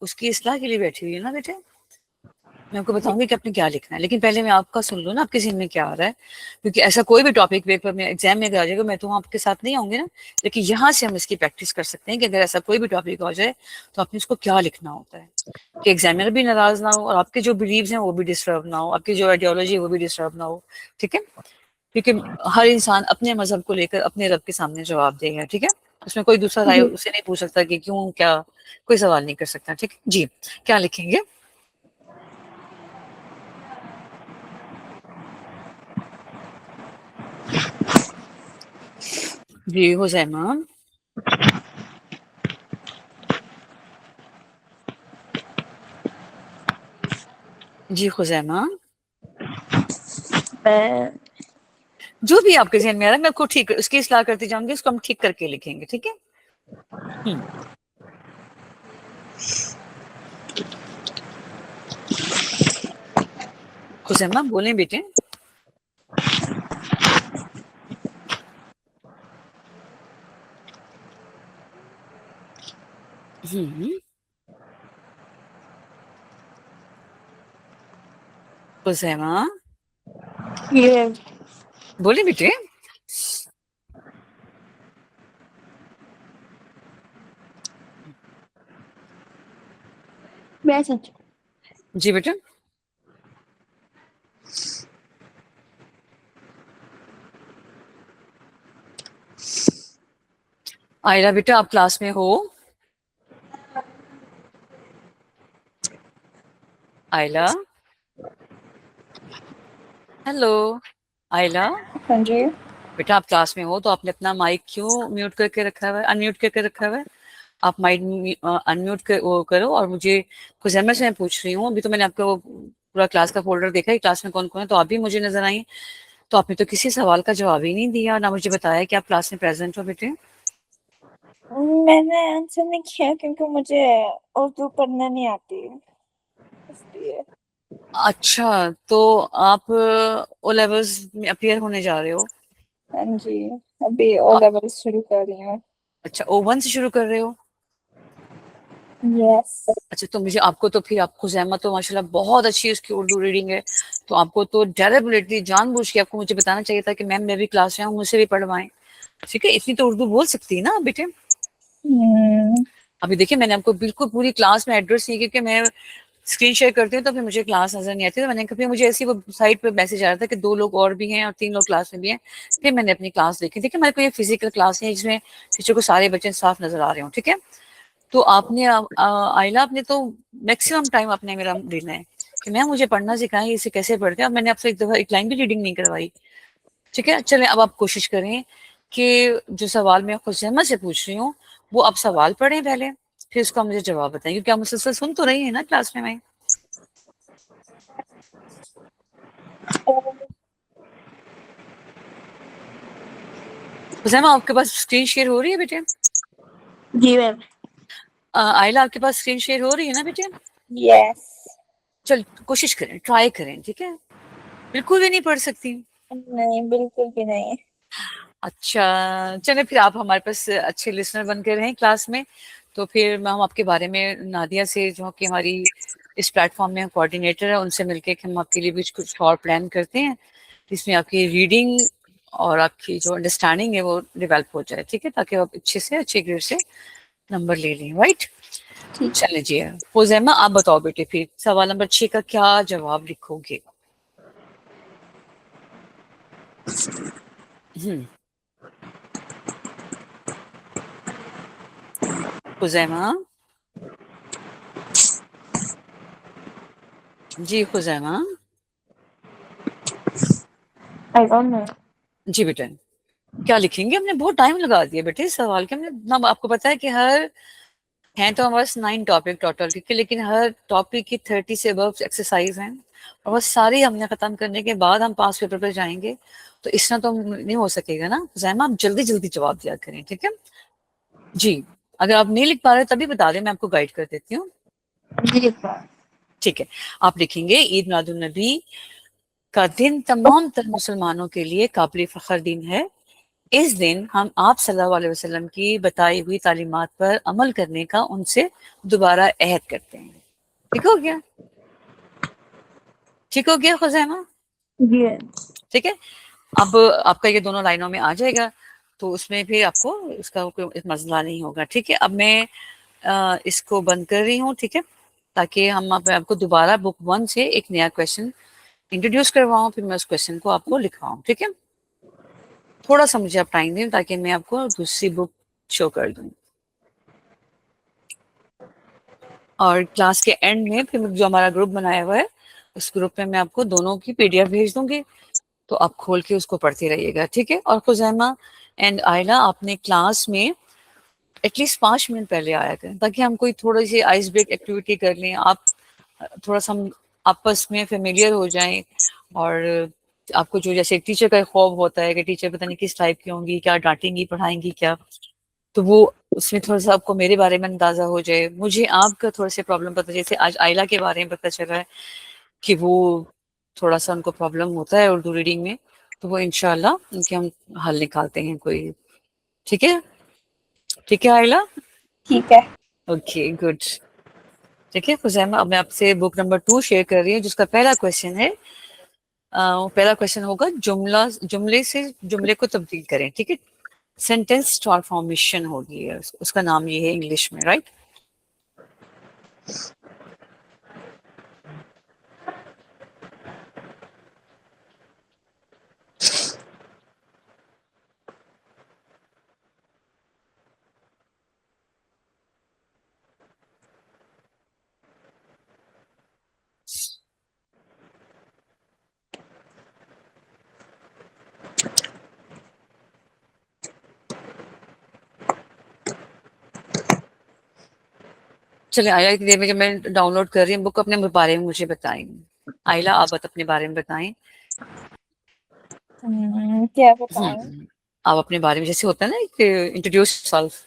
اس کی اصلاح کے لیے بیٹھی ہوئی ہوں نا بیٹے. میں آپ کو بتاؤں گی کہ آپ نے کیا لکھنا ہے، لیکن پہلے میں آپ کا سن لوں نا، آپ کے ذہن میں کیا آ رہا ہے. کیونکہ ایسا کوئی بھی ٹاپک پیپر میں ایگزام میں اگر آ جائے گا میں تو آپ کے ساتھ نہیں آؤں گی نا، لیکن یہاں سے ہم اس کی پریکٹس کر سکتے ہیں کہ اگر ایسا کوئی بھی ٹاپک آ جائے تو آپ نے اس کو کیا لکھنا ہوتا ہے کہ ایگزامنر بھی ناراض نہ ہو اور آپ کے جو بلیوز ہیں وہ بھی ڈسٹرب نہ ہو، آپ کی جو آئیڈیالوجی ہے وہ بھی ڈسٹرب نہ ہو. ٹھیک ہے، کیونکہ ہر انسان اپنے مذہب کو لے کر اپنے رب کے سامنے جواب دے گا. ٹھیک ہے، اس میں کوئی دوسرا رائے اسے نہیں پوچھ سکتا کہ کیوں کیا، کوئی سوال نہیں کر سکتا. ٹھیک ہے جی، کیا لکھیں گے؟ جی حسینہ. جی خزیمہ. جو بھی آپ کے ذہن میں آ رہا ہے میں کو ٹھیک اس کی اصلاح کرتی جاؤں گی، اس کو ہم ٹھیک کر کے لکھیں گے. ٹھیک ہے. خزیمہ بولیں بیٹے. خزیمہ Yeah. بولیں بیٹے. Message. جی بیٹا. آئرہ بیٹا آپ کلاس میں ہو؟ آئلہ، ہیلو آئلہ. ہاں جی. بیٹا آپ کلاس میں ہو تو آپ نے اپنا مائک کیوں میوٹ کر کے رکھا ہوا ہے، ان میوٹ کر کے رکھا ہوا ہے؟ آپ مائک ان میوٹ کرو. اور مجھے خزیمہ سے میں پوچھ رہی ہوں، ابھی تو میں نے آپ کا وہ پورا کلاس کا فولڈر دیکھا ہے کلاس میں کون کون ہے، تو آپ بھی مجھے نظر آئیں. تو آپ نے تو کسی سوال کا جواب ہی نہیں دیا، نہ مجھے بتایا کہ آپ کلاس میں پریزنٹ ہو بیٹے. میں نے آنسر نہیں کیا کیونکہ مجھے اردو پڑھنا نہیں آتی اس لیے. اچھا، تو آپ او لیولز میں اپیئر ہونے جا رہے ہو؟ ہاں جی، ابھی او لیول شروع کر رہی ہوں. اچھا، O1 سے شروع کر رہے ہو؟ یس. اچھا، تو مجھے آپ کو تو پھر آپ خزیمہ تو ماشاءاللہ بہت اچھی اس کی اردو ریڈنگ ہے، تو آپ کو تو ڈیلیبریٹلی جان بوجھ کے آپ کو مجھے بتانا چاہیے تھا کہ میم میں بھی کلاس میں ہوں، مجھ سے بھی پڑھوائیں. ٹھیک ہے، اتنی تو اردو بول سکتی ہے نا بیٹے. ابھی دیکھیں میں نے آپ کو بالکل پوری کلاس میں ایڈریس نہیں، کیونکہ میں اسکرین شیئر کرتی ہوں تو پھر مجھے کلاس نظر نہیں آتی. تو میں نے کبھی مجھے ایسی وہ سائٹ پہ میسج آ رہا تھا کہ 2 لوگ اور بھی ہیں اور 3 لوگ کلاس میں بھی ہیں. پھر میں نے اپنی کلاس دیکھی. دیکھیں ہمارے کو یہ فزیکل کلاس ہے جس میں ٹیچر کو سارے بچے صاف نظر آ رہے ہوں. ٹھیک ہے، تو آپ نے آئلہ آپ نے تو میکسیمم ٹائم آپ نے میرا دینا ہے کہ میں مجھے پڑھنا سکھائیں اسے کیسے پڑھتے ہیں. اب میں نے آپ سے ایک دفعہ ایک لائن بھی ریڈنگ نہیں کروائی. ٹھیک ہے، چلیں اب آپ کوشش کریں کہ جو سوال میں خزیمہ سے پوچھ رہی ہوں وہ آپ سوال پڑھیں پہلے، پھر اس کا مجھے جواب بتائیں، کیونکہ آپ مسلسل سن تو رہی ہیں نا کلاس میں. خزیمہ آپ کے پاس اسکرین شیئر ہو رہی ہے بیٹے؟ جی میم. آئلہ آپ کے پاس اسکرین شیئر ہو رہی ہے نا بیٹے؟ یس. چل کوشش کریں، ٹرائی کریں. ٹھیک ہے، بالکل بھی نہیں پڑھ سکتی؟ نہیں بالکل بھی نہیں. اچھا چلے پھر آپ ہمارے پاس اچھے لسنر بن کے رہیں کلاس میں. تو پھر ہم آپ کے بارے میں نادیہ سے جو کہ ہماری اس پلیٹ فارم میں کوآرڈینیٹر ہے ان سے مل کے ہم آپ کے لیے بھی کچھ اور پلان کرتے ہیں جس میں آپ کی ریڈنگ اور آپ کی جو انڈرسٹینڈنگ ہے وہ ڈیولپ ہو جائے. ٹھیک ہے, تاکہ آپ اچھے گریڈ سے نمبر لے لیں. رائٹ, چلیں جی. حزیمہ آپ بتاؤ بیٹے پھر سوال نمبر 6 کا کیا جواب لکھو گے؟ حزیمہ جی, حزیمہ I don't know. جی بیٹا کیا لکھیں گے؟ ہم نے بہت ٹائم لگا دیا بیٹے اس سوال کے. ہم نے آپ کو پتا ہے کہ ہر ہیں تو ہمارے 9 ٹاپک ٹوٹل, ٹھیک ہے, لیکن ہر ٹاپک کی 30 سے ابو ایکسرسائز ہیں اور وہ ساری ہم نے ختم کرنے کے بعد ہم پاس پیپر پہ جائیں گے. تو اس طرح تو نہیں ہو سکے گا نا حزیمہ, آپ جلدی جلدی جواب دیا کریں. ٹھیک ہے جی, اگر آپ نہیں لکھ پا رہے تبھی بتا دیں, میں آپ کو گائڈ کر دیتی ہوں. جی سر. ٹھیک ہے, آپ لکھیں گے عید میلاد النبی کا دن تمام تر مسلمانوں کے لیے قابل فخر دن ہے. اس دن ہم آپ صلی اللہ علیہ وسلم کی بتائی ہوئی تعلیمات پر عمل کرنے کا ان سے دوبارہ عہد کرتے ہیں. ٹھیک ہو گیا؟ ٹھیک ہو گیا حزیمہ؟ جی. ٹھیک ہے, اب آپ کا یہ دونوں لائنوں میں آ جائے گا تو اس میں بھی آپ کو اس کا کوئی مسئلہ نہیں ہوگا. ٹھیک ہے, اب میں اس کو بند کر رہی ہوں. ٹھیک ہے, تاکہ ہم آپ کو دوبارہ بک 1 سے ایک نیا کویشچن انٹروڈیوس کرواؤں, پھر میں اس کویشچن کو آپ کو لکھواؤں. ٹھیک ہے, تھوڑا سا مجھے آپ ٹائم دیں تاکہ میں آپ کو دوسری بک شو کر دوں. اور کلاس کے اینڈ میں پھر جو ہمارا گروپ بنایا ہوا ہے اس گروپ میں آپ کو دونوں کی پی ڈی ایف بھیج دوں گی, تو آپ کھول کے اس کو پڑھتے رہیے گا. ٹھیک ہے, اور خزیمہ اینڈ آئلہ آپ نے کلاس میں ایٹ لیسٹ 5 منٹ پہلے آیا کریں تاکہ ہم کوئی تھوڑی سی آئس بریک ایکٹیویٹی کر لیں. آپ تھوڑا سا ہم آپس میں فیملیئر ہو جائیں, اور آپ کو جو جیسے ٹیچر کا خوف ہوتا ہے کہ ٹیچر پتہ نہیں کس ٹائپ کی ہوں گی, کیا ڈانٹیں گی, پڑھائیں گی کیا, تو وہ اس میں تھوڑا سا آپ کو میرے بارے میں اندازہ ہو جائے, مجھے آپ کا تھوڑا سا پرابلم پتہ, جیسے آج آئلہ کے بارے میں پتہ چلا ہے کہ وہ تھوڑا سا ان کو پرابلم ہوتا ہے اردو ریڈنگ میں, تو وہ انشاءاللہ ان کے ہم حل نکالتے ہیں کوئی. ٹھیک ہے, ٹھیک ہے آئلہ, ٹھیک ہے. Okay good. ٹھیک ہے حزیمہ, اب میں آپ سے بک نمبر 2 شیئر کر رہی ہوں جس کا پہلا کویشچن ہے. پہلا کویشچن ہوگا جملے سے جملے کو تبدیل کریں. ٹھیک ہے, سینٹینس ٹرانسفارمیشن ہوگی, اس کا نام یہ ہے انگلش میں, رائٹ. چلے آئلہ کی دیر میں جب میں ڈاؤن لوڈ کر رہی ہوں بک, اپنے بارے میں مجھے بتائیں. آئلہ آپ اپنے بارے میں بتائیں. کیا بتاؤں؟ آپ اپنے بارے میں جیسے ہوتا ہے نا ایک انٹروڈیوس سیلف,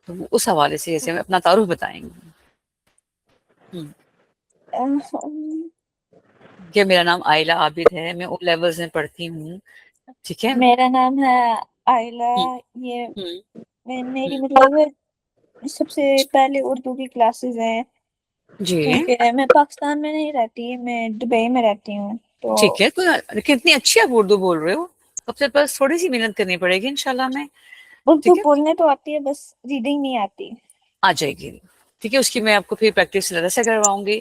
تو اس حوالے سے جیسے اپنا تعارف بتائیں گے. کہ میرا نام آئلہ عابد ہے, میں او لیولز میں پڑھتی ہوں. ٹھیک ہے, میرا نام ہے آئلہ. یہ میری مطلب سب سے پہلے اردو کی کلاسز ہیں, جی کیونکہ میں پاکستان میں نہیں رہتی, میں دبئی میں رہتی ہوں. تو ٹھیک ہے, لیکن اتنی اچھی آپ اردو بول رہے ہو, اب سے پاس تھوڑی سی محنت کرنی پڑے گی انشاءاللہ. میں اردو ٹھیک ہے, بولنے تو آتی ہے, بس ریڈنگ نہیں آتی. آ جائے گی. ٹھیک ہے, اس کی میں آپ کو پھر پریکٹس الگ سے کرواؤں گی.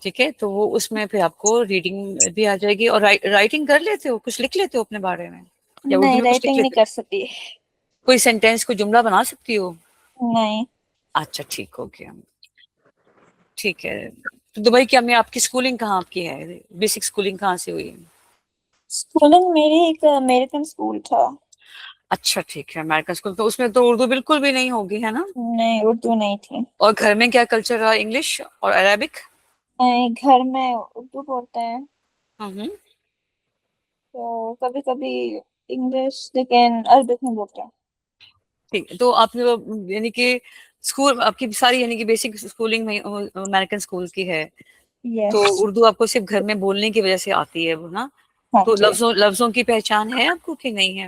ٹھیک ہے, تو وہ اس میں پھر آپ کو ریڈنگ بھی آ جائے گی. اور رائٹنگ کر لیتے ہو, کچھ لکھ لیتے ہو اپنے بارے میں, یا اردو نہیں, میں کچھ لکھ رائٹنگ نہیں لیتے کر ہو؟ سکتی. کوئی سینٹینس کوئی جملہ بنا سکتی ہو؟ نہیں. اچھا ٹھیک ہو گیا. ٹھیک ہے, تو دبئی کیا میں آپ کی اسکولنگ کہاں آپ کی ہے, بیسک اسکولنگ کہاں سے ہوئی ہے؟ اسکولنگ میری ایک امریکن اسکول تھا. اچھا ٹھیک ہے, امیرکن اسکول, تو اس میں تو اردو بالکل بھی نہیں ہوگی ہے نا. نہیں, اردو نہیں تھی. اور گھر میں کیا کلچر رہا, انگلش اور عربک؟ گھر میں اردو بولتے ہیں, ہوں, تو کبھی کبھی انگلش, لیکن عربک میں بولتے ہیں. ٹھیک ہے, تو آپ نے یعنی کہ اسکول آپ کی ساری یعنی کہ بیسک اسکولنگ میں امیرکن اسکول کی ہے, تو یس. اردو آپ کو صرف گھر میں بولنے کی وجہ سے آتی ہے وہ نا. ہاں تو جی. لفظوں کی پہچان ہے آپ کو کہ نہیں ہے؟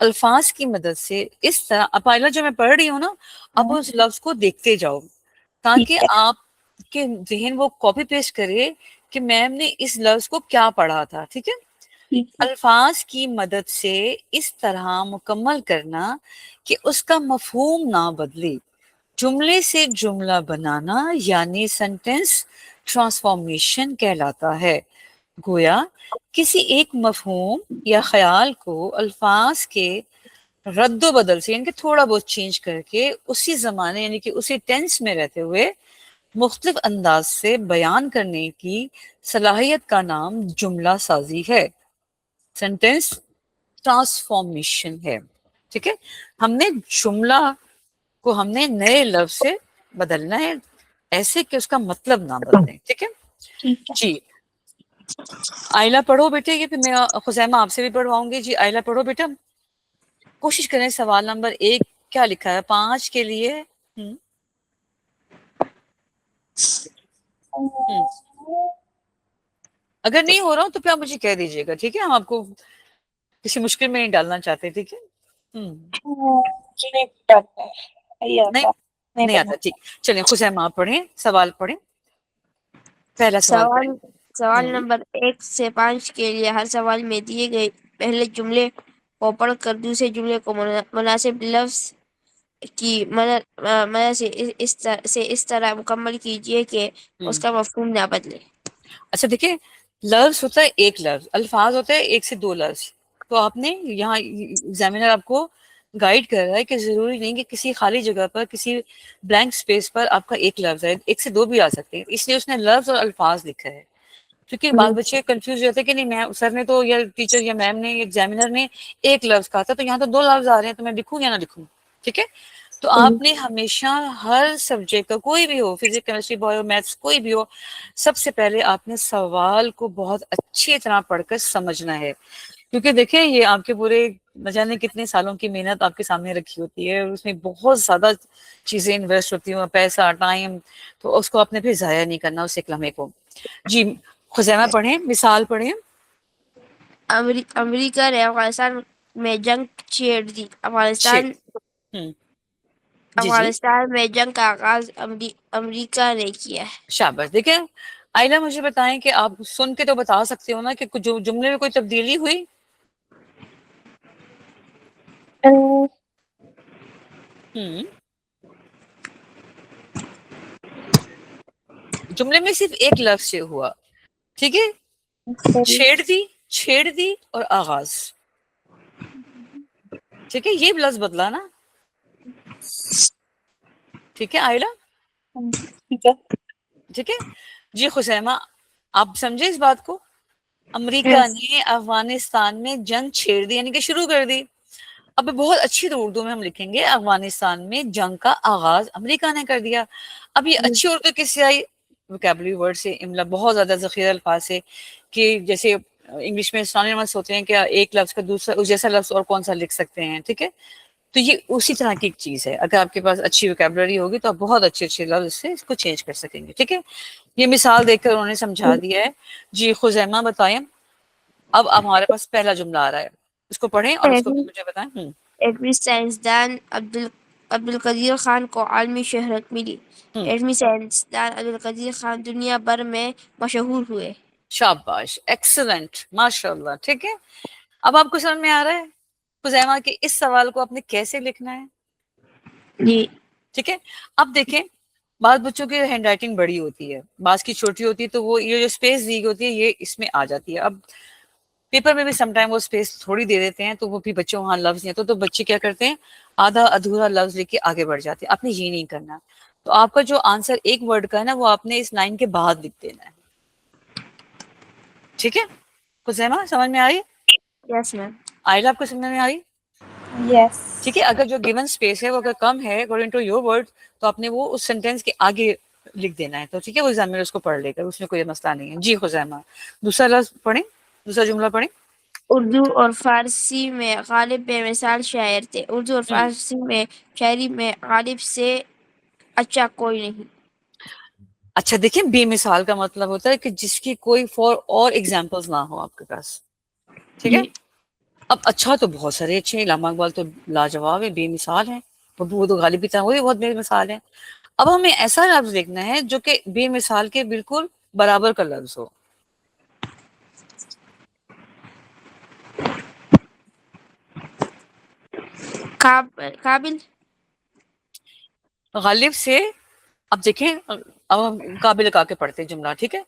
الفاظ کی مدد سے اس طرح، اب پہلا جو میں پڑھ رہی ہوں نا، اب اس لفظ کو دیکھتے جاؤ تاکہ آپ کے ذہن وہ کاپی پیسٹ کرے کہ میم نے اس لفظ کو کیا پڑھا تھا. ٹھیک ہے. الفاظ کی مدد سے اس طرح مکمل کرنا کہ اس کا مفہوم نہ بدلے. جملے سے جملہ بنانا یعنی سینٹینس ٹرانسفارمیشن کہلاتا ہے. گویا کسی ایک مفہوم یا خیال کو الفاظ کے رد و بدل سے، یعنی کہ تھوڑا بہت چینج کر کے اسی زمانے یعنی کہ اسی ٹینس میں رہتے ہوئے مختلف انداز سے بیان کرنے کی صلاحیت کا نام جملہ سازی ہے، سینٹینس ٹرانسفارمیشن ہے. ٹھیک ہے. ہم نے جملہ کو ہم نے نئے لفظ سے بدلنا ہے ایسے کہ اس کا مطلب نہ بدلے. ٹھیک ہے جی. آئلہ پڑھو بیٹے، یہ پھر میں خزیمہ آپ سے بھی پڑھواؤں گی. جی آئلہ پڑھو بیٹا. کوشش کریں سوال نمبر 1 کیا لکھا ہے 5 کے لیے. اگر نہیں ہو رہا ہوں تو پھر آپ مجھے کہہ دیجیے گا. ٹھیک ہے. ہم آپ کو کسی مشکل میں نہیں ڈالنا چاہتے. ٹھیک ہے. نہیں آتا. ٹھیک. چلیں خزیمہ آپ پڑھیں، سوال پڑھیں. پہلا سوال پڑھیں. سوال نمبر 1 سے 5 کے لیے ہر سوال میں دیے گئے پہلے جملے کو پڑھ کر دوسرے جملے کو مناسب لفظ کی مدد سے اس طرح مکمل کیجیے کہ اس کا مفہوم نہ بدلے. اچھا دیکھیں، لفظ ہوتا ہے ایک لفظ، الفاظ ہوتا ہے 1 سے 2 لفظ. تو آپ نے یہاں ایگزامینر آپ کو گائیڈ کر رہا ہے کہ ضروری نہیں کہ کسی خالی جگہ پر، کسی بلینک اسپیس پر آپ کا ایک لفظ ہے، 1 سے 2 بھی آ سکتے ہیں. اس لیے اس نے لفظ اور الفاظ لکھا ہے. کیونکہ بعض بچے کنفیوز ہوتے ہیں کہ نہیں میں سر نے تو یا ٹیچر یا میم نے یا ایگزامینر نے ایک لفظ کہا تھا، تو یہاں تو 2 لفظ آ رہے ہیں، تو میں لکھوں یا نہ لکھوں. ٹھیک ہے. تو آپ نے ہمیشہ ہر سبجیکٹ کا، کوئی بھی ہو، فزکس کیمسٹری بایو میتھس کوئی بھی ہو، سب سے پہلے آپ نے سوال کو بہت اچھی طرح پڑھ کر سمجھنا ہے. کیونکہ دیکھیں یہ آپ کے پورے نہ جانے کتنے سالوں کی محنت آپ کے سامنے رکھی ہوتی ہے، اس میں بہت زیادہ چیزیں انویسٹ ہوتی ہیں، پیسہ، ٹائم، تو اس کو آپ نے پھر ضائع نہیں کرنا اس ایک لمحے کو. جی خزیمہ پڑھیں، مثال پڑھیں. امریکہ نے افغانستان میں جنگ چھیڑ دی. جی افغانستان میں جنگ کا آغاز امریکہ نے کیا ہے. شاباش. دیکھیں آئلہ مجھے بتائیں کہ آپ سن کے تو بتا سکتے ہو نا کہ جو جملے میں کوئی تبدیلی ہوئی؟ جملے میں صرف ایک لفظ سے ہوا. ٹھیک ہے. چھیڑ دی اور آغاز. ٹھیک ہے. یہ لفظ بدلا نا. ٹھیک ہے آئلہ. ٹھیک ہے. جی خزیمہ آپ سمجھے اس بات کو؟ امریکہ نے افغانستان میں جنگ چھیڑ دی یعنی کہ شروع کر دی. اب بہت اچھی تو اردو میں ہم لکھیں گے افغانستان میں جنگ کا آغاز امریکہ نے کر دیا. اب یہ اچھی اردو کس سے آئی؟ ووکیبلری ورڈ سے، املا بہت زیادہ ذخیرہ الفاظ سے، کہ جیسے انگلش میں سینونیمس ہوتے ہیں کہ ایک لفظ کا دوسرا اس جیسا لفظ اور کون سا لکھ سکتے ہیں. ٹھیک ہے. تو یہ اسی طرح کی ایک چیز ہے. اگر آپ کے پاس اچھی ووکیبلری ہوگی تو آپ بہت اچھے لفظ سے اس کو چینج کر سکیں گے. ٹھیک ہے. یہ مثال دیکھ کر انہوں نے سمجھا دیا ہے. جی خزیمہ بتائیں. اب ہمارے پاس پہلا جملہ آ رہا ہے، اس کو پڑھیں اور اس کو مجھے بتائیں. ایٹمی سائنسدان عبدالقدیر خان کو عالمی شہرت ملی. ایٹمی سائنسدان عبدالقدیر خان دنیا بھر میں مشہور ہوئے. شاباش، ایکسلنٹ، ماشاء اللہ. ٹھیک ہے. اب آپ کو سمجھ میں آ رہا ہے خزیمہ کہ اس سوال کو آپ نے کیسے لکھنا ہے؟ جی ٹھیک ہے. اب دیکھیں بعض بچوں کی ہینڈ رائٹنگ بڑی ہوتی ہے، بعض کی چھوٹی ہوتی ہے، تو وہ یہ جو اسپیس دی ہوتی ہے یہ اس میں آ جاتی ہے. اب پیپر میں بھی سم ٹائم وہ اسپیس تھوڑی دے دیتے ہیں تو وہ بھی بچوں وہاں لفظ نہیں تو بچے کیا کرتے ہیں آدھا ادھورا لفظ لے کے آگے بڑھ جاتے ہیں. آپ نے یہ نہیں کرنا. تو آپ کا جو آنسر ایک ورڈ کا ہے نا وہ آپ نے اس لائن کے بعد لکھ دینا ہے. ٹھیک ہے. خزیمہ سمجھ میں آئی؟ یس میم. آئلہ آپ کو سمجھ میں آئی؟ یس. ٹھیک ہے. اگر جو گیون اسپیس ہے وہ اگر کم ہے اکارڈنگ ٹو یور ورڈ تو آپ نے وہ اس سینٹینس کے آگے لکھ دینا ہے. تو ٹھیک ہے وہ ایگزامینر اس کو پڑھ لے گا، اس میں کوئی مسئلہ نہیں ہے. جی خزیمہ دوسرا لفظ پڑھیں، دوسرا جملہ پڑھیں. اردو اور فارسی میں غالب بے مثال شاعر تھے. اردو اور فارسی میں شاعری میں غالب سے اچھا کوئی نہیں. اچھا دیکھیں بے مثال کا مطلب ہوتا ہے کہ جس کی کوئی فور اور ایگزامپلز نہ ہو آپ کے پاس. ٹھیک ہے. اب اچھا تو بہت سارے اچھے ہیں، علامہ اقبال تو لاجواب ہے، بے مثال ہیں، وہ تو غالب بھی تھا، وہ بھی بہت بے مثال ہے. اب ہمیں ایسا لفظ دیکھنا ہے جو کہ بے مثال کے بالکل برابر کا لفظ ہو. قابل. غالب سے اب دیکھیں، اب ہم قابل کا کے پڑھتے ہیں جملہ، ٹھیک ہے.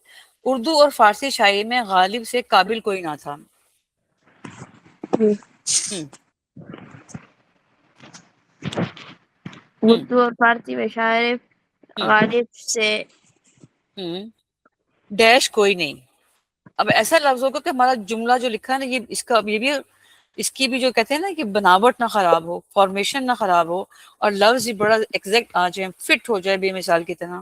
اردو اور فارسی شاعری میں غالب سے قابل کوئی نہ تھا. جی. ہم، ہم، اردو اور فارسی میں شاعر ہم، غالب سے ہم، ڈیش کوئی نہیں. اب ایسا لفظ ہوگا کہ ہمارا جملہ جو لکھا ہے نا، یہ اس کا یہ بھی، اس کی بھی جو کہتے ہیں نا کہ بناوٹ نہ خراب ہو، فارمیشن نہ خراب ہو، اور لفظ ہی بڑا ایگزیکٹ آ جائے، فٹ ہو جائے بے مثال کی طرح.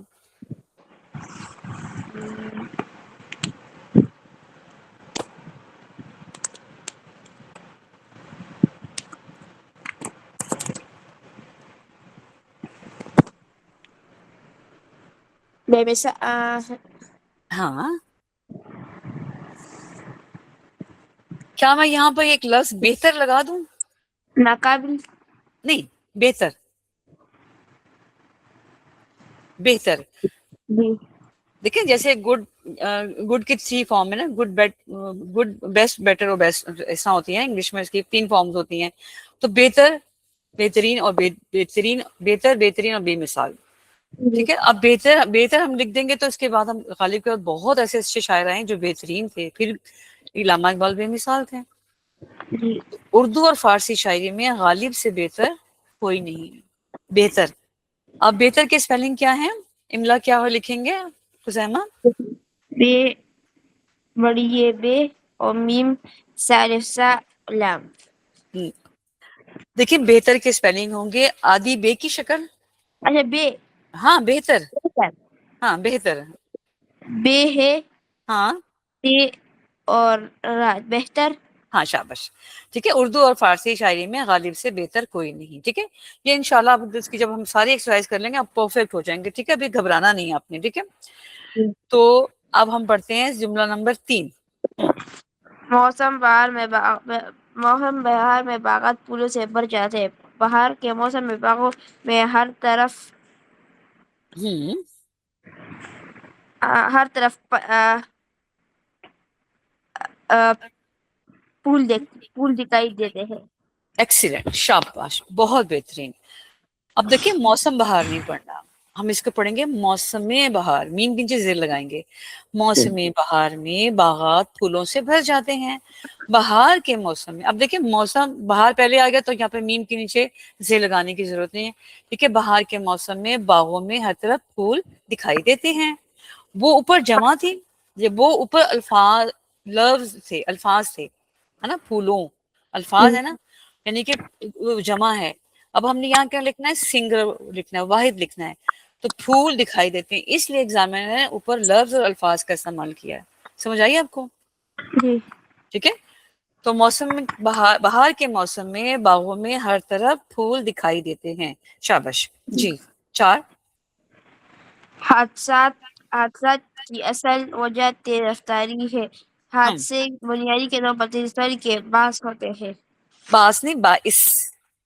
بے مثال ہاں، کیا میں یہاں پر ایک لفظ بہتر لگا دوں؟ ناقابل. نہیں، بہتر، بہتر. جی. دیکھیں جیسے گڈ، گڈ کی 3 فارم ہے نا، good bet, good best better اور بیسٹ ایسا ہوتی ہیں انگلش میں، اس کی 3 فارمز ہوتی ہیں. تو بہتر، بہترین اور بہترین، بہتر، بہترین اور بے مثال. جی. ٹھیک ہے. اب بہتر، بہتر ہم لکھ دیں گے تو اس کے بعد ہم غالب کے بعد بہت ایسے اچھے شاعر ہیں جو بہترین تھے، پھر علامہ اقبال بے مثال تھے. جی. اردو اور فارسی شاعری میں غالب سے بہتر کوئی نہیں ہے. بہتر. اب بہتر کے اسپیلنگ کیا ہے، املا کیا ہو لکھیں گے خزیمہ؟ بے بڑی یہ بے اور میم ثالثہ لام. دیکھیں بہتر کے اسپیلنگ ہوں گے آدھی بے کی شکل. اچھا بے. ہاں بہتر، بہتر. ہاں بہتر، بے ہے ہاں تے اور را بہتر. ہاں شاباش. ٹھیک ہے. اردو اور فارسی شاعری میں غالب سے بہتر کوئی نہیں. ٹھیک ہے. یہ انشاءاللہ اب اس کی جب ہم ساری ایکسرسائز کر لیں گے آپ پرفیکٹ ہو جائیں گے. ٹھیک ہے. ابھی گھبرانا نہیں ہے آپ نے. ٹھیک ہے. تو اب ہم پڑھتے ہیں جملہ نمبر 3. موسم بہار میں باغات پھولوں سے بھر جاتے. بہار کے موسم میں باغوں میں ہر طرف پھول دکھائی دیتے ہیں. ایکسیلنٹ، شاباش، بہت بہترین. اب دیکھیں موسم بہار نہیں پڑھنا، ہم اس کو پڑھیں گے موسم بہار، مین کے نیچے زیر لگائیں گے. موسم بہار میں باغات پھولوں سے بھر جاتے ہیں. بہار کے موسم میں، اب دیکھیں موسم بہار پہلے آ گیا تو یہاں پہ میم کے نیچے زیر لگانے کی ضرورت نہیں ہے. ٹھیک ہے. بہار کے موسم میں باغوں میں ہر طرف پھول دکھائی دیتے ہیں. وہ اوپر جمع تھی، جب وہ اوپر الفاظ، لفظ تھے، الفاظ تھے، ہے نا، پھولوں الفاظ ہے نا، یعنی کہ جمع ہے. اب ہم نے یہاں کیا لکھنا ہے، سنگل لکھنا ہے، واحد لکھنا ہے. تو پھول دکھائی دیتے ہیں، اس لیے ایگزامنر نے اوپر لفظ اور الفاظ کا استعمال کیا ہے. سمجھ آئیے آپ کو؟ جی. ٹھیک ہے. تو موسم بہار کے موسم میں باغوں میں ہر طرف پھول دکھائی دیتے ہیں. شاباش. جی. 4. حادثات کی اصل وجہ تیز رفتاری ہے. ہم حادثے بنیادی کے طور پر تیز رفتاری کے باعث ہوتے ہیں. باس نہیں، باعث.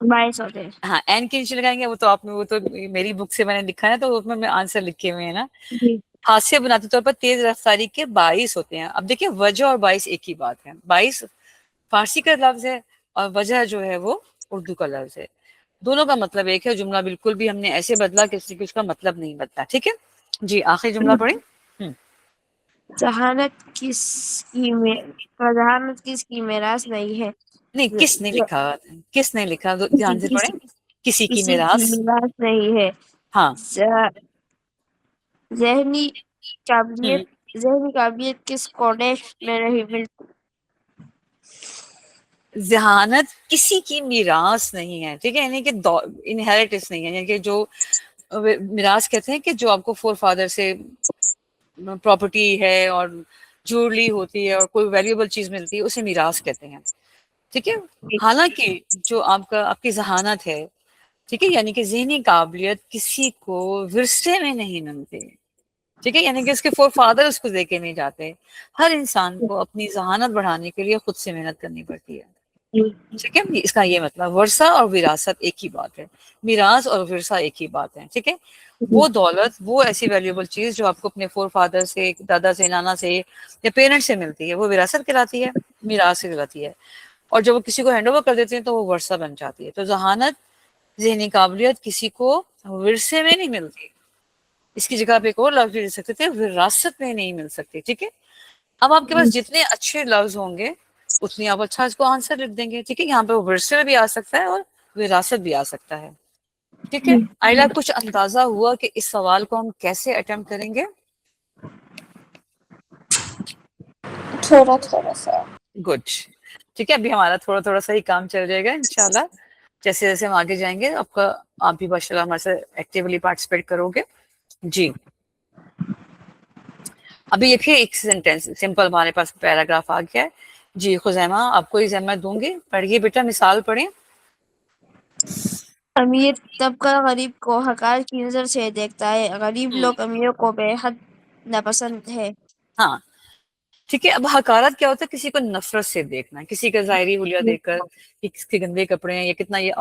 باعث ہوتے ہیں. ہاں این کے نیچے لگائیں گے. وہ تو آپ نے، وہ تو میری بک سے میں نے لکھا ہے تو اس میں آنسر لکھے ہوئے ہیں نا. جی. حادثے بنیادی طور پر تیز رفتاری کے باعث ہوتے ہیں. اب دیکھیں وجہ اور باعث ایک ہی بات ہے. باعث فارسی کا لفظ ہے اور وجہ جو ہے وہ اردو کا لفظ ہے. دونوں کا مطلب ایک ہے. جملہ بالکل بھی ہم نے ایسے بدلا کہ اس کا مطلب نہیں بدلا. ٹھیک ہے. جی آخری جملہ پڑھیں. ذہانت کس کی میراث نہیں ہے. نہیں، کس نے لکھا، کس نے لکھا، دھیان سے پڑھیں. کسی کی کسی کی میراث. میراث نہیں ہے. ہاں. ذہنی ہم، قابلیت کس کوڈیش میں نہیں ملتی. ذہانت کسی کی میراث نہیں ہے. ٹھیک ہے. یعنی کہ انہیریٹنس نہیں ہے. یعنی کہ جو میراث کہتے ہیں کہ جو آپ کو فور فادر سے پراپرٹی ہے اور جوڑلی ہوتی ہے اور کوئی ویلیوبل چیز ملتی ہے، اسے میراث کہتے ہیں. ٹھیک ہے. حالانکہ جو آپ کی ذہانت ہے، ٹھیک ہے، یعنی کہ ذہنی قابلیت کسی کو ورثے میں نہیں ملتی. ٹھیک ہے. یعنی کہ اس کے فور فادر اس کو دے کے نہیں جاتے. ہر انسان کو اپنی ذہانت بڑھانے کے لیے خود سے محنت کرنی پڑتی ہے. ٹھیک ہے, اس کا یہ مطلب ورثہ اور وراثت ایک ہی بات ہے, میراث اور ورثہ ایک ہی بات ہے. ٹھیک ہے, وہ دولت, وہ ایسی ویلیوبل چیز جو آپ کو اپنے فور فادر سے, دادا سے, نانا سے یا پیرنٹ سے ملتی ہے, وہ وراثت کہلاتی ہے, میراث سے کہلاتی ہے. اور جب وہ کسی کو ہینڈ اوور کر دیتے ہیں تو وہ ورثہ بن جاتی ہے. تو ذہانت, ذہنی قابلیت کسی کو ورثے میں نہیں ملتی, اس کی جگہ پہ ایک اور لفظ بھی لے سکتے تھے, وراثت میں نہیں مل سکتی. ٹھیک ہے, اب آپ کے پاس جتنے اچھے لفظ ہوں گے اتنی آپ اچھا اس کو آنسر لکھ دیں گے. ٹھیک ہے, یہاں پہ ورثے بھی آ سکتا ہے اور وراثت بھی آ سکتا ہے. ٹھیک ہے, آئلہ کچھ اندازہ ہوا کہ اس سوال کو ہم کیسے اٹمپٹ کریں گے؟ تھوڑا تھوڑا سا. گڈ. ٹھیک ہے, ابھی ہمارا تھوڑا تھوڑا سا ہی کام چل جائے گا انشاءاللہ. جیسے جیسے ہم آگے جائیں گے آپ بھی ماشاء اللہ ہمارے سے ایکٹیولی پارٹیسپیٹ کرو گے. جی, ابھی دیکھیے ایک سینٹینس سمپل ہمارے پاس پیراگراف آ گیا ہے. جی خزیمہ, آپ کو یہ ذمہ دوں گی, پڑھیے بیٹا, مثال پڑھیں. امیر طبقہ غریب کو حقار کی نظر سے دیکھتا ہے. غریب لوگ امیروں کو بے حد ناپسند ہے. ہاں ٹھیک ہے, اب حقارت کیا ہوتا ہے؟ کسی کو نفرت سے دیکھنا, کسی کا ظاہری حلیہ دیکھ کر کہ کس کے گندے کپڑے ہیں, یا کتنا یہ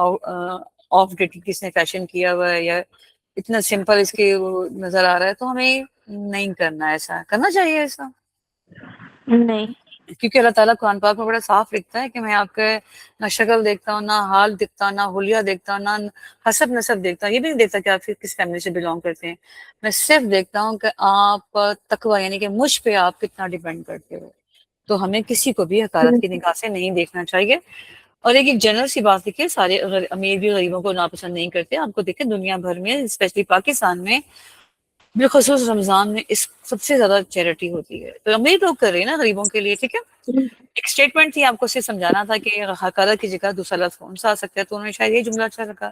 آف ڈیٹ کس نے فیشن کیا ہوا ہے, یا اتنا سمپل اس کے وہ نظر آ رہا ہے, تو ہمیں نہیں کرنا, ایسا کرنا چاہیے ایسا, نہیں. کیونکہ اللہ تعالیٰ قرآن پاک میں بڑا صاف لکھتا ہے کہ میں آپ کے نہ شکل دیکھتا ہوں, نہ حال دیکھتا ہوں, نہ حلیہ دیکھتا ہوں, نہ حسب نسب دیکھتا ہوں, یہ بھی نہیں دیکھتا کہ آپ کس فیملی سے بلونگ کرتے ہیں. میں صرف دیکھتا ہوں کہ آپ تقویٰ یعنی کہ مجھ پہ آپ کتنا ڈیپینڈ کرتے ہو. تو ہمیں کسی کو بھی حقارت کی نگاہ سے نہیں دیکھنا چاہیے. اور ایک جنرل سی بات دیکھیے, سارے امیر بھی غریبوں کو ناپسند نہیں کرتے. آپ کو دیکھیں دنیا بھر میں اسپیشلی پاکستان میں بالخصوص رمضان میں اس سب سے زیادہ چیریٹی ہوتی ہے, تو امیر لوگ کر رہے ہیں نا غریبوں کے لیے. ٹھیک ہے, ایک اسٹیٹمنٹ تھی, آپ کو صرف سمجھانا تھا کہ حقارت کی جگہ دوسرا لفظ کون سا آ سکتا ہے, تو انہوں نے شاید یہ جملہ اچھا لگا.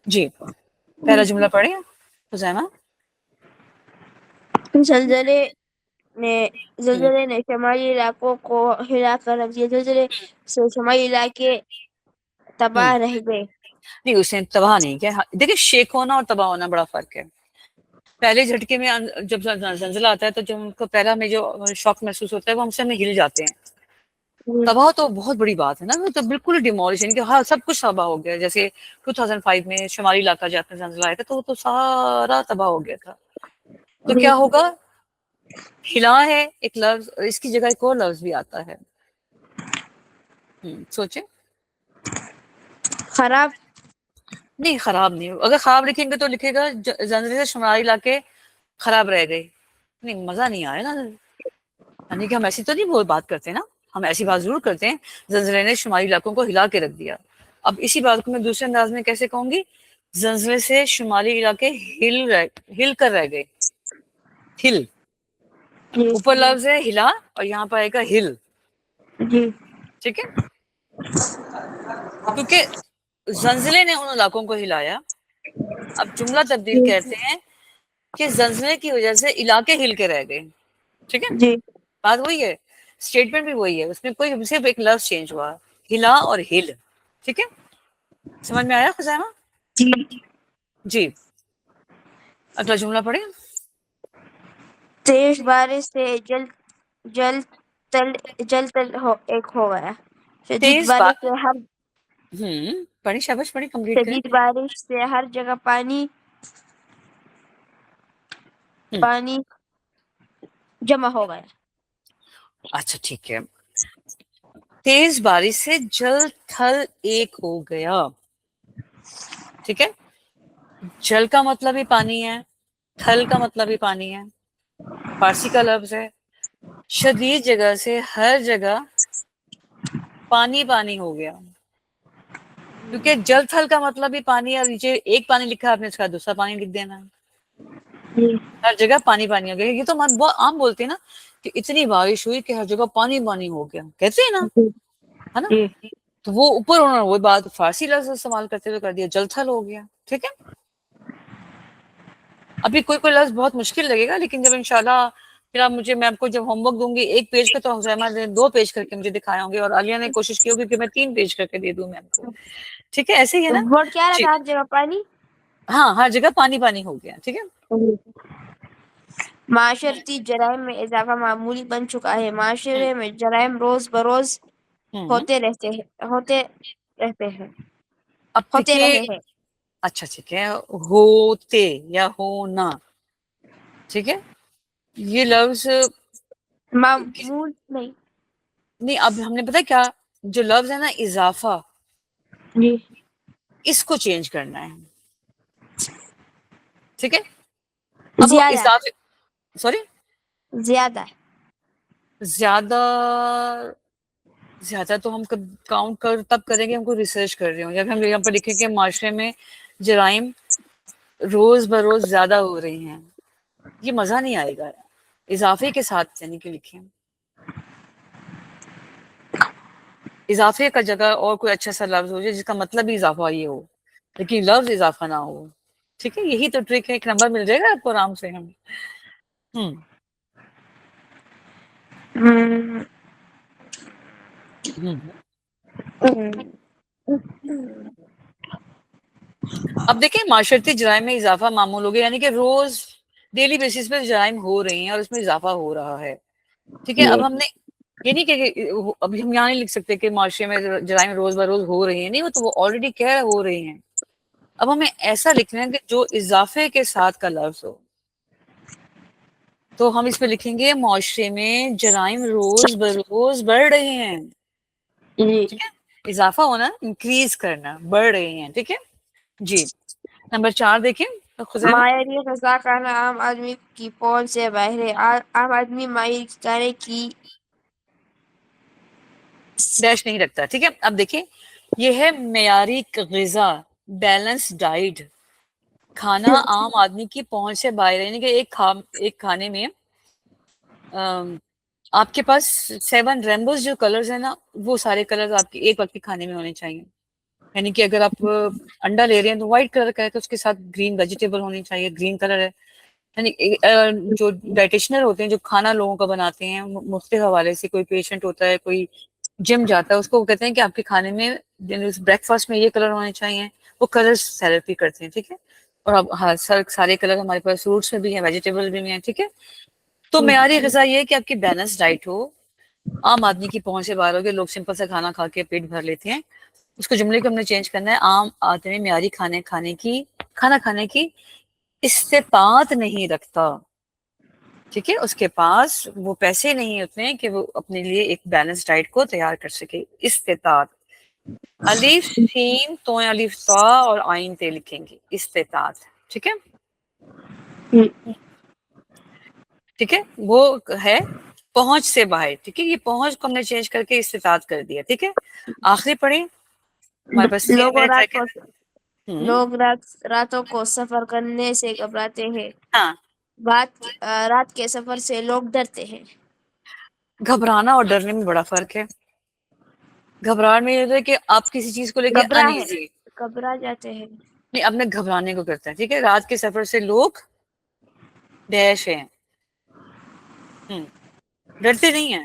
جی, پہلا جملہ پڑھیں حزیمہ. زلزلے نے شمالی علاقوں کو ہلا کر رکھ دیا. زلزلے سے شمالی علاقے تباہ رہ گئے. نہیں, اس نے تباہ نہیں کیا. دیکھیں, شیک ہونا اور تباہ ہونا بڑا فرق ہے. پہلے جھٹکے میں جب زلزلہ آتا ہے تو جب ان کو پہلا میں جو شوق محسوس ہوتا ہے وہ ہم سے ہل جاتے ہیں. تباہ تو بہت بڑی بات ہے نا, وہ تو بالکل ڈیمولش, یعنی کہ ہاں سب کچھ تباہ ہو گیا. جیسے 2005 میں شمالی علاقہ جہاں زلزلہ آیا تھا تو وہ تو سارا تباہ ہو گیا تھا. تو کیا ہوگا؟ ہلا ہے ایک لفظ, اور اس کی جگہ ایک اور لفظ بھی آتا ہے. سوچیں. خراب. نہیں, خراب نہیں. اگر خراب لکھیں گے تو لکھے گا زلزلے سے شمالی علاقے خراب رہ گئے. نہیں, مزہ نہیں آیا نا. یعنی کہ ہم ایسی تو نہیں بات کرتے نا, ہم ایسی بات ضرور کرتے ہیں زلزلے نے شمالی علاقوں کو ہلا کے رکھ دیا. اب اسی بات کو میں دوسرے انداز میں کیسے کہوں گی؟ زلزلے سے شمالی علاقے ہل کر رہ گئے. ہل, اوپر لفظ ہے ہلا اور یہاں پر آئے گا ہل. جی. ٹھیک ہے, کیونکہ زلزلے نے ان علاقوں کو ہلایا. اب جملہ تبدیل کہتے ہیں کہ زلزلے کی وجہ سے علاقے ہل کے رہ گئے. ٹھیک ہے, جی. بات وہی ہے, اسٹیٹمنٹ بھی وہی ہے, اس میں کوئی صرف ایک لفظ چینج ہوا, ہلا اور ہل. ٹھیک ہے, سمجھ میں آیا خزیمہ؟ جی. جی, اگلا جملہ پڑھیں. تیز بارش سے جل تل ایک ہو گیا. تیز پڑھی, شاباش پڑھی, کمپلیٹ کریں. شدید بارش سے ہر جگہ پانی جمع ہو گیا. اچھا ٹھیک ہے, تیز بارش سے جل تھل ایک ہو گیا. ٹھیک ہے, جل کا مطلب ہی پانی ہے, تھل کا مطلب ہی پانی ہے, فارسی کا لفظ ہے. شدید جگہ سے ہر جگہ پانی پانی ہو گیا. کیونکہ جل تھل کا مطلب ہی پانی ہے, نیچے ایک پانی لکھا ہے, آپ نے اس کا دوسرا پانی لکھ دینا. ہر جگہ پانی پانی ہو گیا. یہ تو ہم عام بولتے ہیں نا کہ اتنی بارش ہوئی کہ ہر جگہ پانی پانی ہو گیا, کہتے ہیں نا, ہے نا. تو وہ اوپر انہوں نے وہ بات فارسی لفظ استعمال کرتے ہوئے کر دیا, جل تھل ہو گیا. ٹھیک ہے, ابھی کوئی لفظ بہت مشکل لگے گا, لیکن جب انشاءاللہ پھر میں آپ کو جب ہوم ورک دوں گی 1 پیج کا, تو حزیمہ نے 2 پیج کر کے مجھے دکھائے ہوں گے, اور عالیہ نے کوشش کی ہوگی کہ میں 3 پیج کر کے دے دوں میم کو. ٹھیک ہے, ایسے ہی ہے نا. ورڈ کیا جی, رکھا ہر جگہ پانی. ہاں ہر جگہ پانی پانی ہو گیا. ٹھیک ہے, معاشرتی جرائم میں اضافہ معمولی بن چکا ہے. معاشرے میں جرائم روز بروز ہوتے رہتے ہیں ہوتے رہتے ہیں اب ہوتے دیکھیے رہے ہیں. اچھا ٹھیک ہے ہوتے یا ہونا ٹھیک ہے یہ لفظ معمول نہیں. نہیں اب ہم نے پتا کیا جو لفظ ہے نا اضافہ جی اس کو چینج کرنا ہے ٹھیک ہے اب وہ زیادہ اضافے سوری زیادہ زیادہ زیادہ تو ہم کاؤنٹ کر تب کریں گے ہم کو ریسرچ کر رہے ہوں جب ہم یہاں پر لکھیں کہ معاشرے میں جرائم روز بروز زیادہ ہو رہی ہیں یہ مزہ نہیں آئے گا اضافے کے ساتھ یعنی کہ لکھیں اضافے کا جگہ اور کوئی اچھا سا لفظ ہو جائے جس کا مطلب ہی اضافہ یہ ہو لیکن لفظ اضافہ نہ ہو ٹھیک ہے یہی تو ٹرک ہے ایک نمبر مل جائے گا آپ کو آرام سے ہم اب دیکھیں معاشرتی جرائم میں اضافہ معمول ہو گیا یعنی کہ روز ڈیلی بیسس پہ جرائم ہو رہی ہیں اور اس میں اضافہ ہو رہا ہے ٹھیک ہے اب ہم نے یہ نہیں کہ ابھی ہم یہاں نہیں لکھ سکتے کہ معاشرے میں جرائم روز بروز ہو رہی ہیں نہیں وہ تو وہ آلریڈی کیا ہو رہی ہیں اب ہمیں ایسا لکھنا ہے کہ جو اضافے کے ساتھ کا لفظ ہو تو ہم اس میں لکھیں گے معاشرے میں جرائم روز بروز بڑھ رہے ہیں ٹھیک ہے اضافہ ہونا انکریز کرنا بڑھ رہے ہیں ٹھیک ہے جی نمبر 4 دیکھیں خزیمہ معیاری غذا کھانا عام آدمی کی پہنچ سے باہر ہے. عام آدمی معیاری کھانے کی ڈیش نہیں رکھتا ٹھیک ہے اب دیکھیں یہ ہے معیاری غذا بیلنس ڈائٹ کھانا عام آدمی کی پہنچ سے باہر ہے یعنی کہ ایک کھانے میں آپ کے پاس 7 ریمبوز جو کلرز ہیں نا وہ سارے کلرز آپ کے ایک وقت کے کھانے میں ہونے چاہیے یعنی کہ اگر آپ انڈا لے رہے ہیں تو وائٹ کلر کا ہے تو اس کے ساتھ گرین ویجیٹیبل ہونی چاہیے گرین کلر ہے یعنی جو ڈائٹیشنر ہوتے ہیں جو کھانا لوگوں کا بناتے ہیں مختلف حوالے سے کوئی پیشنٹ ہوتا ہے کوئی جم جاتا ہے اس کو وہ کہتے ہیں کہ آپ کے کھانے میں بریک فاسٹ میں یہ کلر ہونے چاہیے وہ کلر تھراپی کرتے ہیں ٹھیک ہے اور اب ہاں سارے کلر ہمارے پاس فروٹس میں بھی ہیں ویجیٹیبل بھی ہیں ٹھیک ہے تو معیاری غذا یہ ہے کہ آپ کی بیلنس ڈائٹ ہو عام آدمی کی پہنچ سے باہر ہو کہ لوگ سمپل سا کھانا کھا کے پیٹ بھر لیتے ہیں اس کو جملے کو ہم نے چینج کرنا ہے عام آدمی معیاری کھانا کھانے کی استطاعت نہیں رکھتا ٹھیک ہے اس کے پاس وہ پیسے نہیں اتنے کہ وہ اپنے لیے ایک بیلنس ڈائٹ کو تیار کر سکے استطاعت الف سین تو الف تا اور آئین تے لکھیں گے استطاعت ٹھیک ہے ٹھیک ہے وہ ہے پہنچ سے باہر ٹھیک ہے یہ پہنچ کو ہم نے چینج کر کے استطاعت کر دیا ٹھیک ہے آخری پڑھیں ہمارے پاس 3 منٹ رہ کے لوگ راتوں کو سفر کرنے سے گھبراتے ہیں. ہاں رات کے سفر سے لوگ ڈرتے ہیں. گھبرانا اور ڈرنے میں بڑا فرق ہے گھبراہٹ میں یہ ہوتا ہے کہ آپ کسی چیز کو لے کے انیزی گھبرا جاتے ہیں. نہیں اپنے گھبرانے کو کرتے ہیں ٹھیک ہے رات کے سفر سے لوگ ڈیش ہیں ڈرتے نہیں ہیں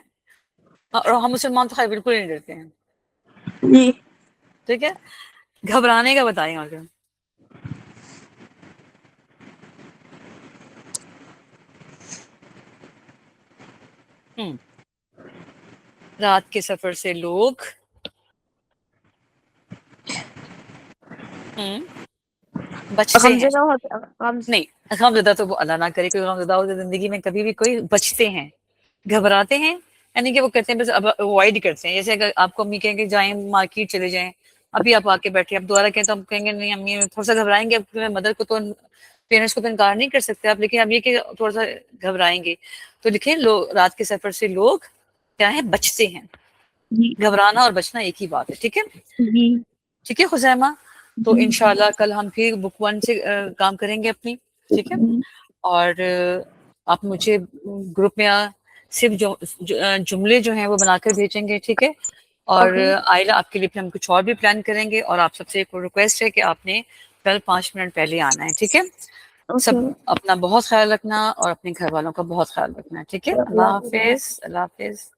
اور ہم مسلمان تو خیر بالکل نہیں ڈرتے ہیں ٹھیک ہے گھبرانے کا بتائیں آگے رات کے سفر سے لوگ بچتے ہیں نہیں غمزدہ تو وہ اللہ نہ کرے کوئی غمزدہ ہو زندگی میں کبھی بھی کوئی بچتے ہیں گھبراتے ہیں یعنی کہ وہ کہتے ہیں بس اب اوائڈ کرتے ہیں جیسے اگر آپ کو امی کہیں کہ جائیں مارکیٹ چلے جائیں ابھی آپ آ کے بیٹھے اب دوبارہ کہیں تو ہم کہیں گے نہیں امی تھوڑا سا گھبرائیں گے اب مدر کو تو پیرنٹس کو تو انکار نہیں کر سکتے آپ لیکن اب یہ کہ تھوڑا سا گھبرائیں گے تو لکھیں رات کے سفر سے لوگ کیا ہیں بچتے ہیں گھبرانا اور بچنا ایک ہی بات ہے ٹھیک ہے ٹھیک ہے خزیمہ تو انشاءاللہ کل ہم پھر بک 1 سے کام کریں گے اپنی ٹھیک ہے اور آپ مجھے گروپ میں صرف جملے جو ہیں وہ بنا کر بھیجیں گے ٹھیک ہے اور آئلہ آپ کے لیے پھر ہم کچھ اور بھی پلان کریں گے اور آپ سب سے ایک ریکویسٹ ہے کہ آپ نے کل 5 منٹ پہلے آنا ہے ٹھیک ہے سب اپنا بہت خیال رکھنا اور اپنے گھر والوں کا بہت خیال رکھنا ہے ٹھیک ہے اللہ حافظ